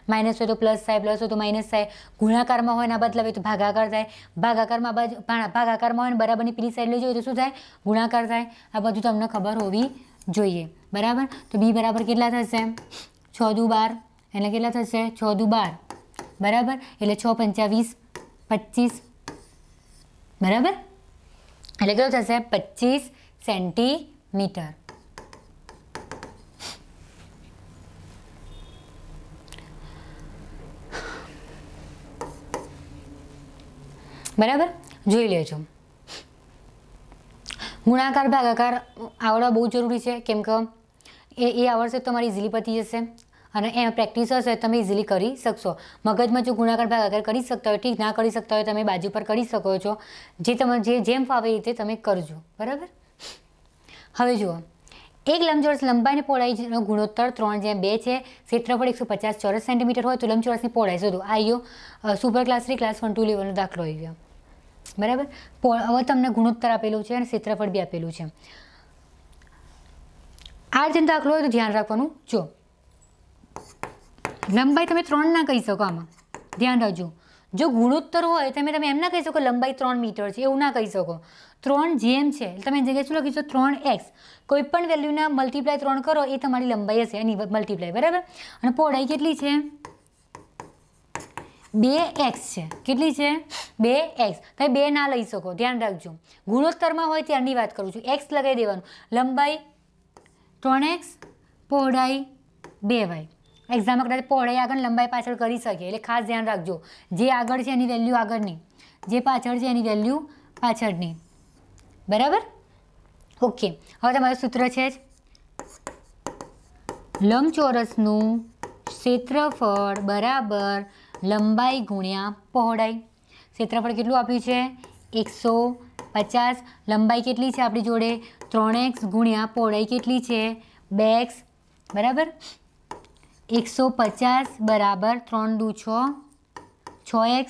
A: માઇનસ હોય તો પ્લસ થાય, પ્લસ હોય તો માઇનસ થાય, ગુણાકારમાં હોય ને આ બદલાવે તો ભાગાકાર થાય, ભાગાકારમાં હોય ને બરાબરની પેલી સાઈડ લઈ જોઈએ તો શું થાય? ગુણાકાર થાય. આ બધું તમને ખબર હોવી જોઈએ, બરાબર. તો B બરાબર કેટલા થશે? 6 દુ 12, એટલે કેટલા થશે? 6 દુ 12, બરાબર, એટલે 6 × 5 = 25, બરાબર, એટલે કેટલું થશે? 25 સેન્ટીમીટર. બરાબર, જોઈ લેજો. ગુણાકાર ભાગાકાર આવડવા બહુ જરૂરી છે, કેમ કે એ આવડશે તો તમારી ઇઝીલી પતી જશે અને એમાં પ્રેક્ટિસ હશે તમે ઇઝીલી કરી શકશો. મગજમાં જો ગુણાકાર ભાગાકાર કરી શકતા હોય ઠીક, ના કરી શકતા હોય તમે બાજુ પર કરી શકો છો, જે તમે જેમ ફાવે એ રીતે તમે કરજો, બરાબર. હવે જુઓ, એક લંબચોરસ લંબાઈ અને પહોળાઈનો ગુણોત્તર 3:2 છે. ક્ષેત્રફળ 150 ચોરસ સેન્ટીમીટર હોય તો લંબચોરસની પહોળાઈ શોધો. આ આવ્યો સુપર ક્લાસ 3 ક્લાસ 1 2 લેવલનો દાખલો આવી ગયો, બરાબર. હવે તમને ગુણોત્તર આપેલું છે અને ક્ષેત્રફળ બી આપેલું છે. આ રીતે દાખલો હોય તો ધ્યાન રાખવાનું. જો લંબાઈ તમે 3 ના કહી શકો, આમાં ધ્યાન રાખજો. જો ગુણોત્તર હોય તમે એમ ના કહી શકો લંબાઈ 3 મીટર છે, એવું ના કહી શકો. 3 જેમ છે તમે જગ્યાએ શું લખીશો? 3x. કોઈ પણ વેલ્યુના મલ્ટીપ્લાય 3 કરો એ તમારી લંબાઈ હશે, એની મલ્ટીપ્લાય, બરાબર. અને પહોળાઈ કેટલી છે? 2x છે. કેટલી છે? 2x. તમે 2 ના લઈ શકો, ધ્યાન રાખજો. ગુણોત્તરમાં હોય ત્યારની વાત કરું છું, x લગાવી દેવાનું. લંબાઈ 3x, પહોળાઈ 2y. એક્ઝામમાં કદાચ પહોળાઈ આગળ લંબાઈ પાછળ કરી શકે, એટલે ખાસ ધ્યાન રાખજો. જે આગળ છે એની વેલ્યુ આગળની, જે પાછળ છે એની વેલ્યુ પાછળની, બરાબર. ઓકે, હવે તમારું સૂત્ર છે જ લંબચોરસનું ક્ષેત્રફળ બરાબર લંબાઈ ગુણ્યા પહોળાઈ. ક્ષેત્રફળ કેટલું આપ્યું છે? 150. લંબાઈ કેટલી છે આપણી જોડે? 3x ગુણ્યા પહોળાઈ કેટલી છે? 2x, બરાબર. 150 બરાબર 3 દુ 6, 6x.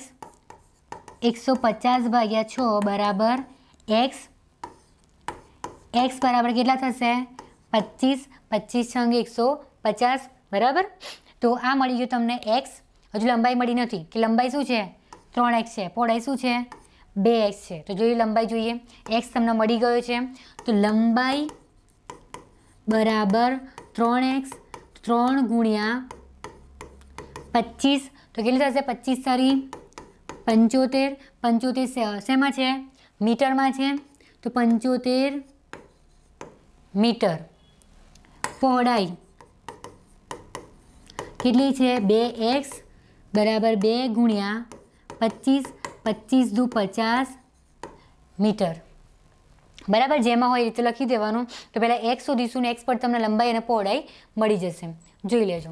A: 150 ભાગ્યા 6 બરાબર x, एक्स बराबर કેટલા થશે 25, 25 છંગ 150 બરાબર। તો આ મળી ગયું તમને એક્સ। હજુ લંબાઈ મળી નથી કે લંબાઈ શું છે 3x છે, પહોળાઈ શું છે 2x છે। તો જોઈએ લંબાઈ જોઈએ, એક્સ તમને મળી ગયો છે તો લંબાઈ બરાબર 3x, 3 ગુણ્યા 25 તો કેટલી થશે 25 તારી 75, 75 શેમાં છે મીટરમાં છે તો 75 મીટર। પહોળાઈ કેટલી છે 2x બરાબર 2 ગુણ્યા 25, 25 દુ 50 મીટર બરાબર। જેમાં હોય એ રીતે લખી દેવાનું। તો પહેલાં એક્સ શોધીશું ને એક્સ પર તમને લંબાઈ અને પહોળાઈ મળી જશે, જોઈ લેજો।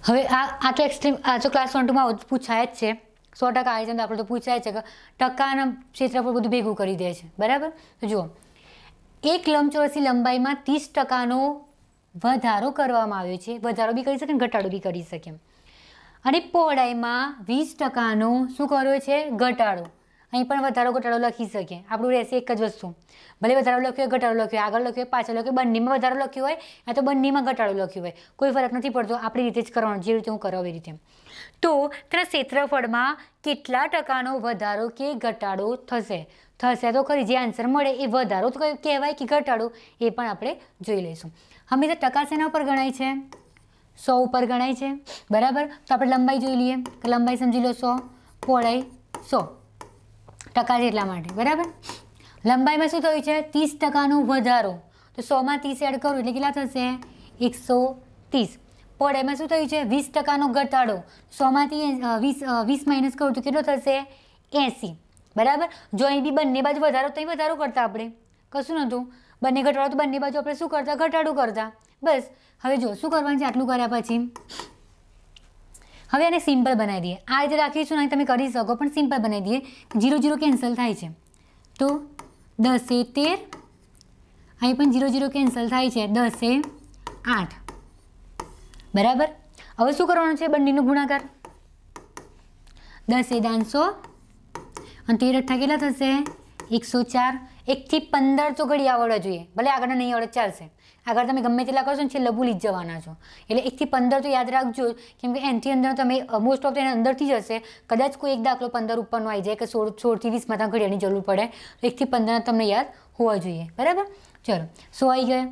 A: હવે આ તો એક્સ્ટ્રીમ, આ તો ક્લાસ 1 2માં પૂછાય જ છે 100% આવી જાય આપણે તો પૂછાય છે કે ટકાના ક્ષેત્રફળ બધું ભેગું કરી દે છે બરાબર। તો જુઓ એક લંબચોરસની લંબાઈમાં 30%નો વધારો કરવામાં આવ્યો છે, વધારો બી કરી શકે ને ઘટાડો બી કરી શકે। અને પહોળાઈમાં 20%નો શું કર્યો છે ઘટાડો। અહીં પણ વધારો ઘટાડો લખી શકીએ, આપણું રહેશે એક જ વસ્તુ, ભલે વધારો લખ્યો હોય ઘટાડો લખ્યો હોય, આગળ લખ્યો હોય પાછળ લખ્યો હોય, બંનેમાં વધારો લખ્યો હોય યા તો બંનેમાં ઘટાડો લખ્યો હોય, કોઈ ફરક નથી પડતો, આપણી રીતે જ કરવાનો, જે રીતે હું કરાવું એ રીતે। તો તેના ક્ષેત્રફળમાં કેટલા ટકાનો વધારો કે ઘટાડો થશે તો ખરી, જે આન્સર મળે એ વધારો તો કહેવાય કે ઘટાડો એ પણ આપણે જોઈ લઈશું। હંમેશા ટકા શેના ઉપર ગણાય છે 100 ઉપર ગણાય છે બરાબર। તો આપણે લંબાઈ જોઈ લઈએ કે લંબાઈ સમજી લો 100, પહોળાઈ 100 ટકા જેટલા માટે બરાબર। લંબાઈમાં શું થયું છે 30%નો વધારો, તો 100માં 30 એડ કરું એટલે કેટલા થશે 130। પહોળાઈમાં શું થયું છે 20%નો ઘટાડો, 100માંથી 20 માઇનસ કરું તો કેટલો થશે 80 બરાબર। જો અહીં બી બંને બાજુ વધારો તો અહીં વધારો કરતા, આપણે કશું નહોતું, બંને ઘટાડો તો બંને બાજુ આપણે શું કરતા ઘટાડો કરતા બસ। હવે જો શું કરવાનું છે આટલું કર્યા પછી હવે એને સિમ્પલ બનાવી દઈએ, આ રીતે રાખીશું અહીં તમે કરી શકો પણ સિમ્પલ બનાવી દઈએ, 0 0 કેન્સલ થાય છે તો 10 એ 13, અહીં પણ 0 0 કેન્સલ થાય છે 10 એ 8 બરાબર। હવે શું કરવાનું છે બંનેનો ગુણાકાર, 10 એ 100 અને 13 8 કેટલા થશે 104। 1 થી 15 તો ઘડી આવડવા જોઈએ, ભલે આગળના નહીં આવડે ચાલશે, આગળ તમે ગમે તેટલા કરશો ને છેલ્લે ભૂલી જ જવાના છો, એટલે 1 થી 15 તો યાદ રાખજો, કેમ કે એનથી અંદર તમે મોસ્ટ ઓફ એના અંદરથી જ હશે, કદાચ કોઈ એક દાખલો 15 ઉપરનો આવી જાય કે 16 થી 20માં ત્યાં ઘડિયાની જરૂર પડે, તો 1 થી 15 તમને યાદ હોવા જોઈએ બરાબર। ચલો 100 આવી ગયા,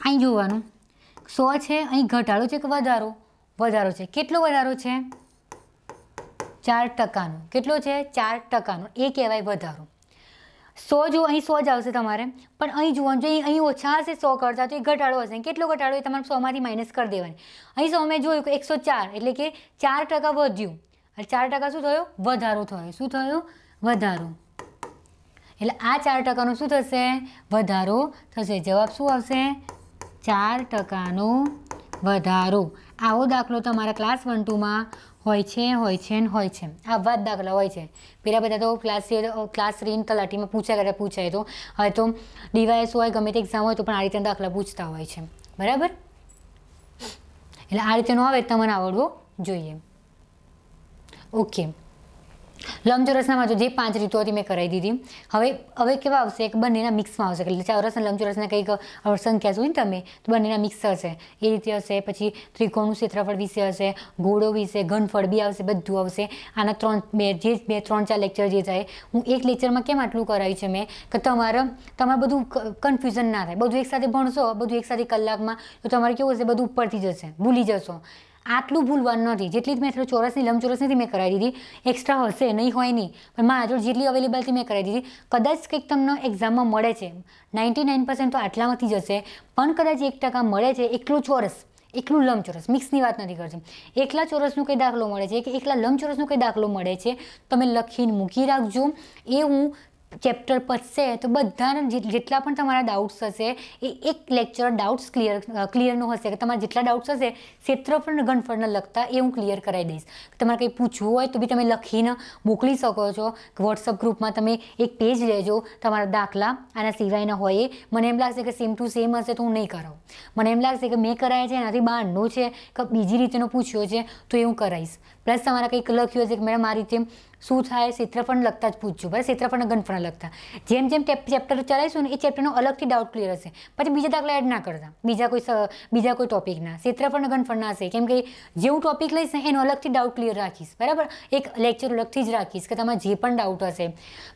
A: અહીં જોવાનું 100 છે, અહીં ઘટાડો છે કે વધારો, વધારો છે, કેટલો વધારો છે 4%નો, કેટલો છે 4%નો, એ કહેવાય વધારો। 100 જો અહીં 100 જ આવશે તમારે, પણ અહીં જોવાનું જો અહીં ઓછા હશે 100 કરતાં તો એ ઘટાડો હશે, કેટલો ઘટાડો એ તમારે 100માંથી માઇનસ કરી દેવાની। અહીં 100 મેં જોયું કે 104 એટલે કે 4% વધ્યું, અને 4% શું થયો વધારો થયો, શું થયો વધારો, એટલે આ 4%નો શું થશે વધારો થશે, જવાબ શું આવશે 4%નો વધારો। આવો દાખલો તમારા ક્લાસ 1 2માં હોય છે આવા જ દાખલા હોય છે, પેલા બધા તો ક્લાસ 3 તલાટીમાં પૂછાય તો હવે તો ડીવાયએસ હોય ગમે તે એક્ઝામ હોય તો પણ આ રીતે દાખલા પૂછતા હોય છે બરાબર। એટલે આ રીતેનો આવે તમને આવડવો જોઈએ। ઓકે, લંબચોરસનામાં તો જે 5 રીતો હતી મેં કરાવી દીધી। હવે કેવા આવશે કે બંનેના મિક્સમાં આવશે, એટલે ચોરસ અને લંબચોરસના કંઈક સંખ્યા જોઈને તમે તો બંનેના મિક્સ હશે એ રીતે હશે। પછી ત્રિકોણનું ક્ષેત્રફળ વિશે હશે, ગોળો વિશે, ઘનફળ બી આવશે, બધું આવશે। આના 3 4 લેક્ચર જે થાય, હું એક લેક્ચરમાં કેમ આટલું કરાવ્યું છે મેં કે તમારે બધું કન્ફ્યુઝન ના થાય, બધું એકસાથે ભણશો, બધું એકસાથે કલાકમાં તો તમારે કેવું હશે બધું ઉપરથી જશે, ભૂલી જશો, આટલું ભૂલવાનું નથી। જેટલી જ મેં ચોરસની લંબચોરસની મેં કરાવી દીધી, એક્સ્ટ્રા હશે નહીં હોય નહીં, પણ મારા જોડે જેટલી અવેલેબલથી મેં કરાવી દીધી। કદાચ કંઈક તમને એક્ઝામમાં મળે છે 99% તો આટલામાંથી જ હશે, પણ કદાચ 1% મળે છે એકલું ચોરસ, એકલું લંબચોરસ, મિક્સની વાત નથી કરતી, એકલા ચોરસનો કંઈ દાખલો મળે છે કે એકલા લંબચોરસનો કંઈ દાખલો મળે છે, તમે લખીને મૂકી રાખજો, એ હું ચેપ્ટર પતશે તો બધાના જેટલા પણ તમારા ડાઉટ્સ હશે એ એક લેક્ચર ડાઉટ્સ ક્લિયરનો હશે કે તમારા જેટલા ડાઉટ્સ હશે ક્ષેત્રફળ ઘનફળને લગતા એ હું ક્લિયર કરાવી દઈશ. તમારે કંઈ પૂછવું હોય તો બી તમે લખીને મોકલી શકો છો. વોટ્સઅપ ગ્રુપમાં તમે એક પેજ લેજો, તમારા દાખલા આના સિવાયના હોય એ. મને એમ લાગશે કે સેમ ટુ સેમ હશે તો હું નહીં કરાવું. મને એમ લાગશે કે મેં કરાયા છે એનાથી બહારનો છે કે બીજી રીતેનો પૂછ્યો છે તો એ હું કરાવીશ. પ્લસ તમારા કંઈક લખ્યું હશે કે મેડમ આ રીતે શું થાય, ક્ષેત્રફળ લગતા જ પૂછજો, બરાબર, ક્ષેત્રફળને ઘનફળ લગતા. જેમ જેમ ચેપ્ટર ચલાવીશું ને એ ચેપ્ટરનો અલગથી ડાઉટ ક્લિયર હશે. પછી બીજા દાખલા એડ ના કરતા, બીજા કોઈ ટોપિકના ક્ષેત્રફળને ઘનફળના હશે, કેમ કે જે હું ટોપિક લઈશ ને એનો અલગથી ડાઉટ ક્લિયર રાખીશ, બરાબર. એક લેક્ચર અલગથી જ રાખીશ કે તમારે જે પણ ડાઉટ હશે.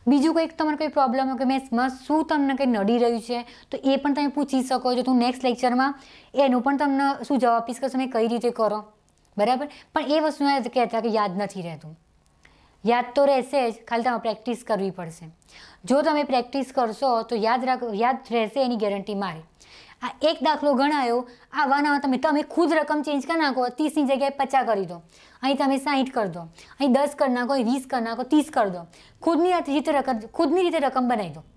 A: બીજું કંઈક તમારે કોઈ પ્રોબ્લેમ હોય કે મેથ્સમાં શું તમને કંઈ નડી રહ્યું છે તો એ પણ તમે પૂછી શકો છો. તો નેક્સ્ટ લેક્ચરમાં એનું પણ તમને શું જવાબ આપીશ કે તમે કઈ રીતે કરો, બરાબર. પણ એ વસ્તુ કહેતા કે યાદ નથી રહેતું. યાદ તો રહેશે જ, ખાલી તમારે પ્રેક્ટિસ કરવી પડશે. જો તમે પ્રેક્ટિસ કરશો તો યાદ રહેશે એની ગેરંટી મારી. આ એક દાખલો ગણાયો, આવાના તમે ખુદ રકમ ચેન્જ કરી નાખો, 30ની જગ્યાએ 50 કરી દો, અહીં તમે 60 કરી દો, અહીં 10 કરી નાખો, 20 કરી નાખો, 30 કરી દો. ખુદની રીતે રકમ બનાવી દો.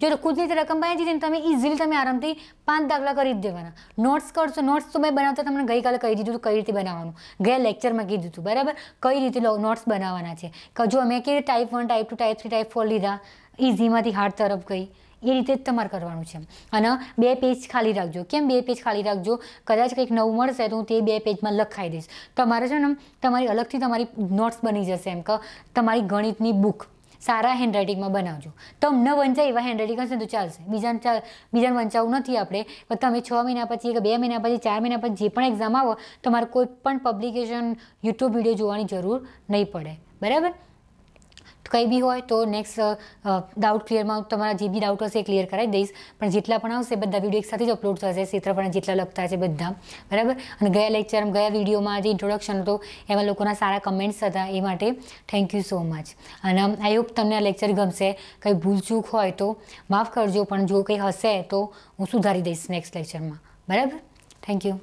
A: જો ખુદની રીતે રકમ બનાવી દીધી તમે ઇઝીલી તમે આરામથી 5 દાખલા કરી જ દેવાના. નોટ્સ કરશો, નોટ્સ તો મેં બનાવતા તમને ગઈકાલે કહી દીધું કઈ રીતે બનાવવાનું, ગયા લેક્ચરમાં કીધું હતું, બરાબર. કઈ રીતે નોટ્સ બનાવવાના છે. જો મેં કેવી ટાઈપ 1, ટાઈપ 2, ટાઈપ 3, ટાઈપ 4 લીધા, ઇઝીમાંથી હાર્ડ તરફ ગઈ, એ રીતે જ તમારે કરવાનું છે. અને 2 પેજ ખાલી રાખજો. કેમ 2 પેજ ખાલી રાખજો? કદાચ કંઈક નવું મળશે તો હું તે 2 પેજમાં લખાઈ દઈશ. તમારે છે ને તમારી અલગથી તમારી નોટ્સ બની જશે. એમ કે તમારી ગણિતની બુક સારા હેન્ડરાઇટિંગમાં બનાવજો. તમને વંચાય એવા હેન્ડરાઇટિંગ હશે તો ચાલશે. બીજાને વંચાવવું નથી આપણે. પણ તમે 6 મહિના પછી કે 2 મહિના પછી 4 મહિના પછી જે પણ એક્ઝામ આવો તમારે કોઈ પણ પબ્લિકેશન યુટ્યુબ વિડીયો જોવાની જરૂર નહીં પડે, બરાબર. કંઈ બી હોય તો નેક્સ્ટ ડાઉટ ક્લિયરમાં તમારા જે બી ડાઉટ હશે એ ક્લિયર કરાવી દઈશ. પણ જેટલા પણ આવશે બધા વિડીયો એકસાથે જ અપલોડ થશે, ક્ષેત્રફળ જેટલા લગતા છે બધા, બરાબર. અને ગયા વિડીયોમાં જે ઇન્ટ્રોડક્શન હતો એમાં લોકોના સારા કમેન્ટ્સ હતા, એ માટે થેન્ક યુ સો મચ. અને આઈ હોપ તમને આ લેક્ચર ગમશે. કંઈ ભૂલચૂક હોય તો માફ કરજો, પણ જો કંઈ હશે તો હું સુધારી દઈશ નેક્સ્ટ લેક્ચરમાં, બરાબર. Thank you.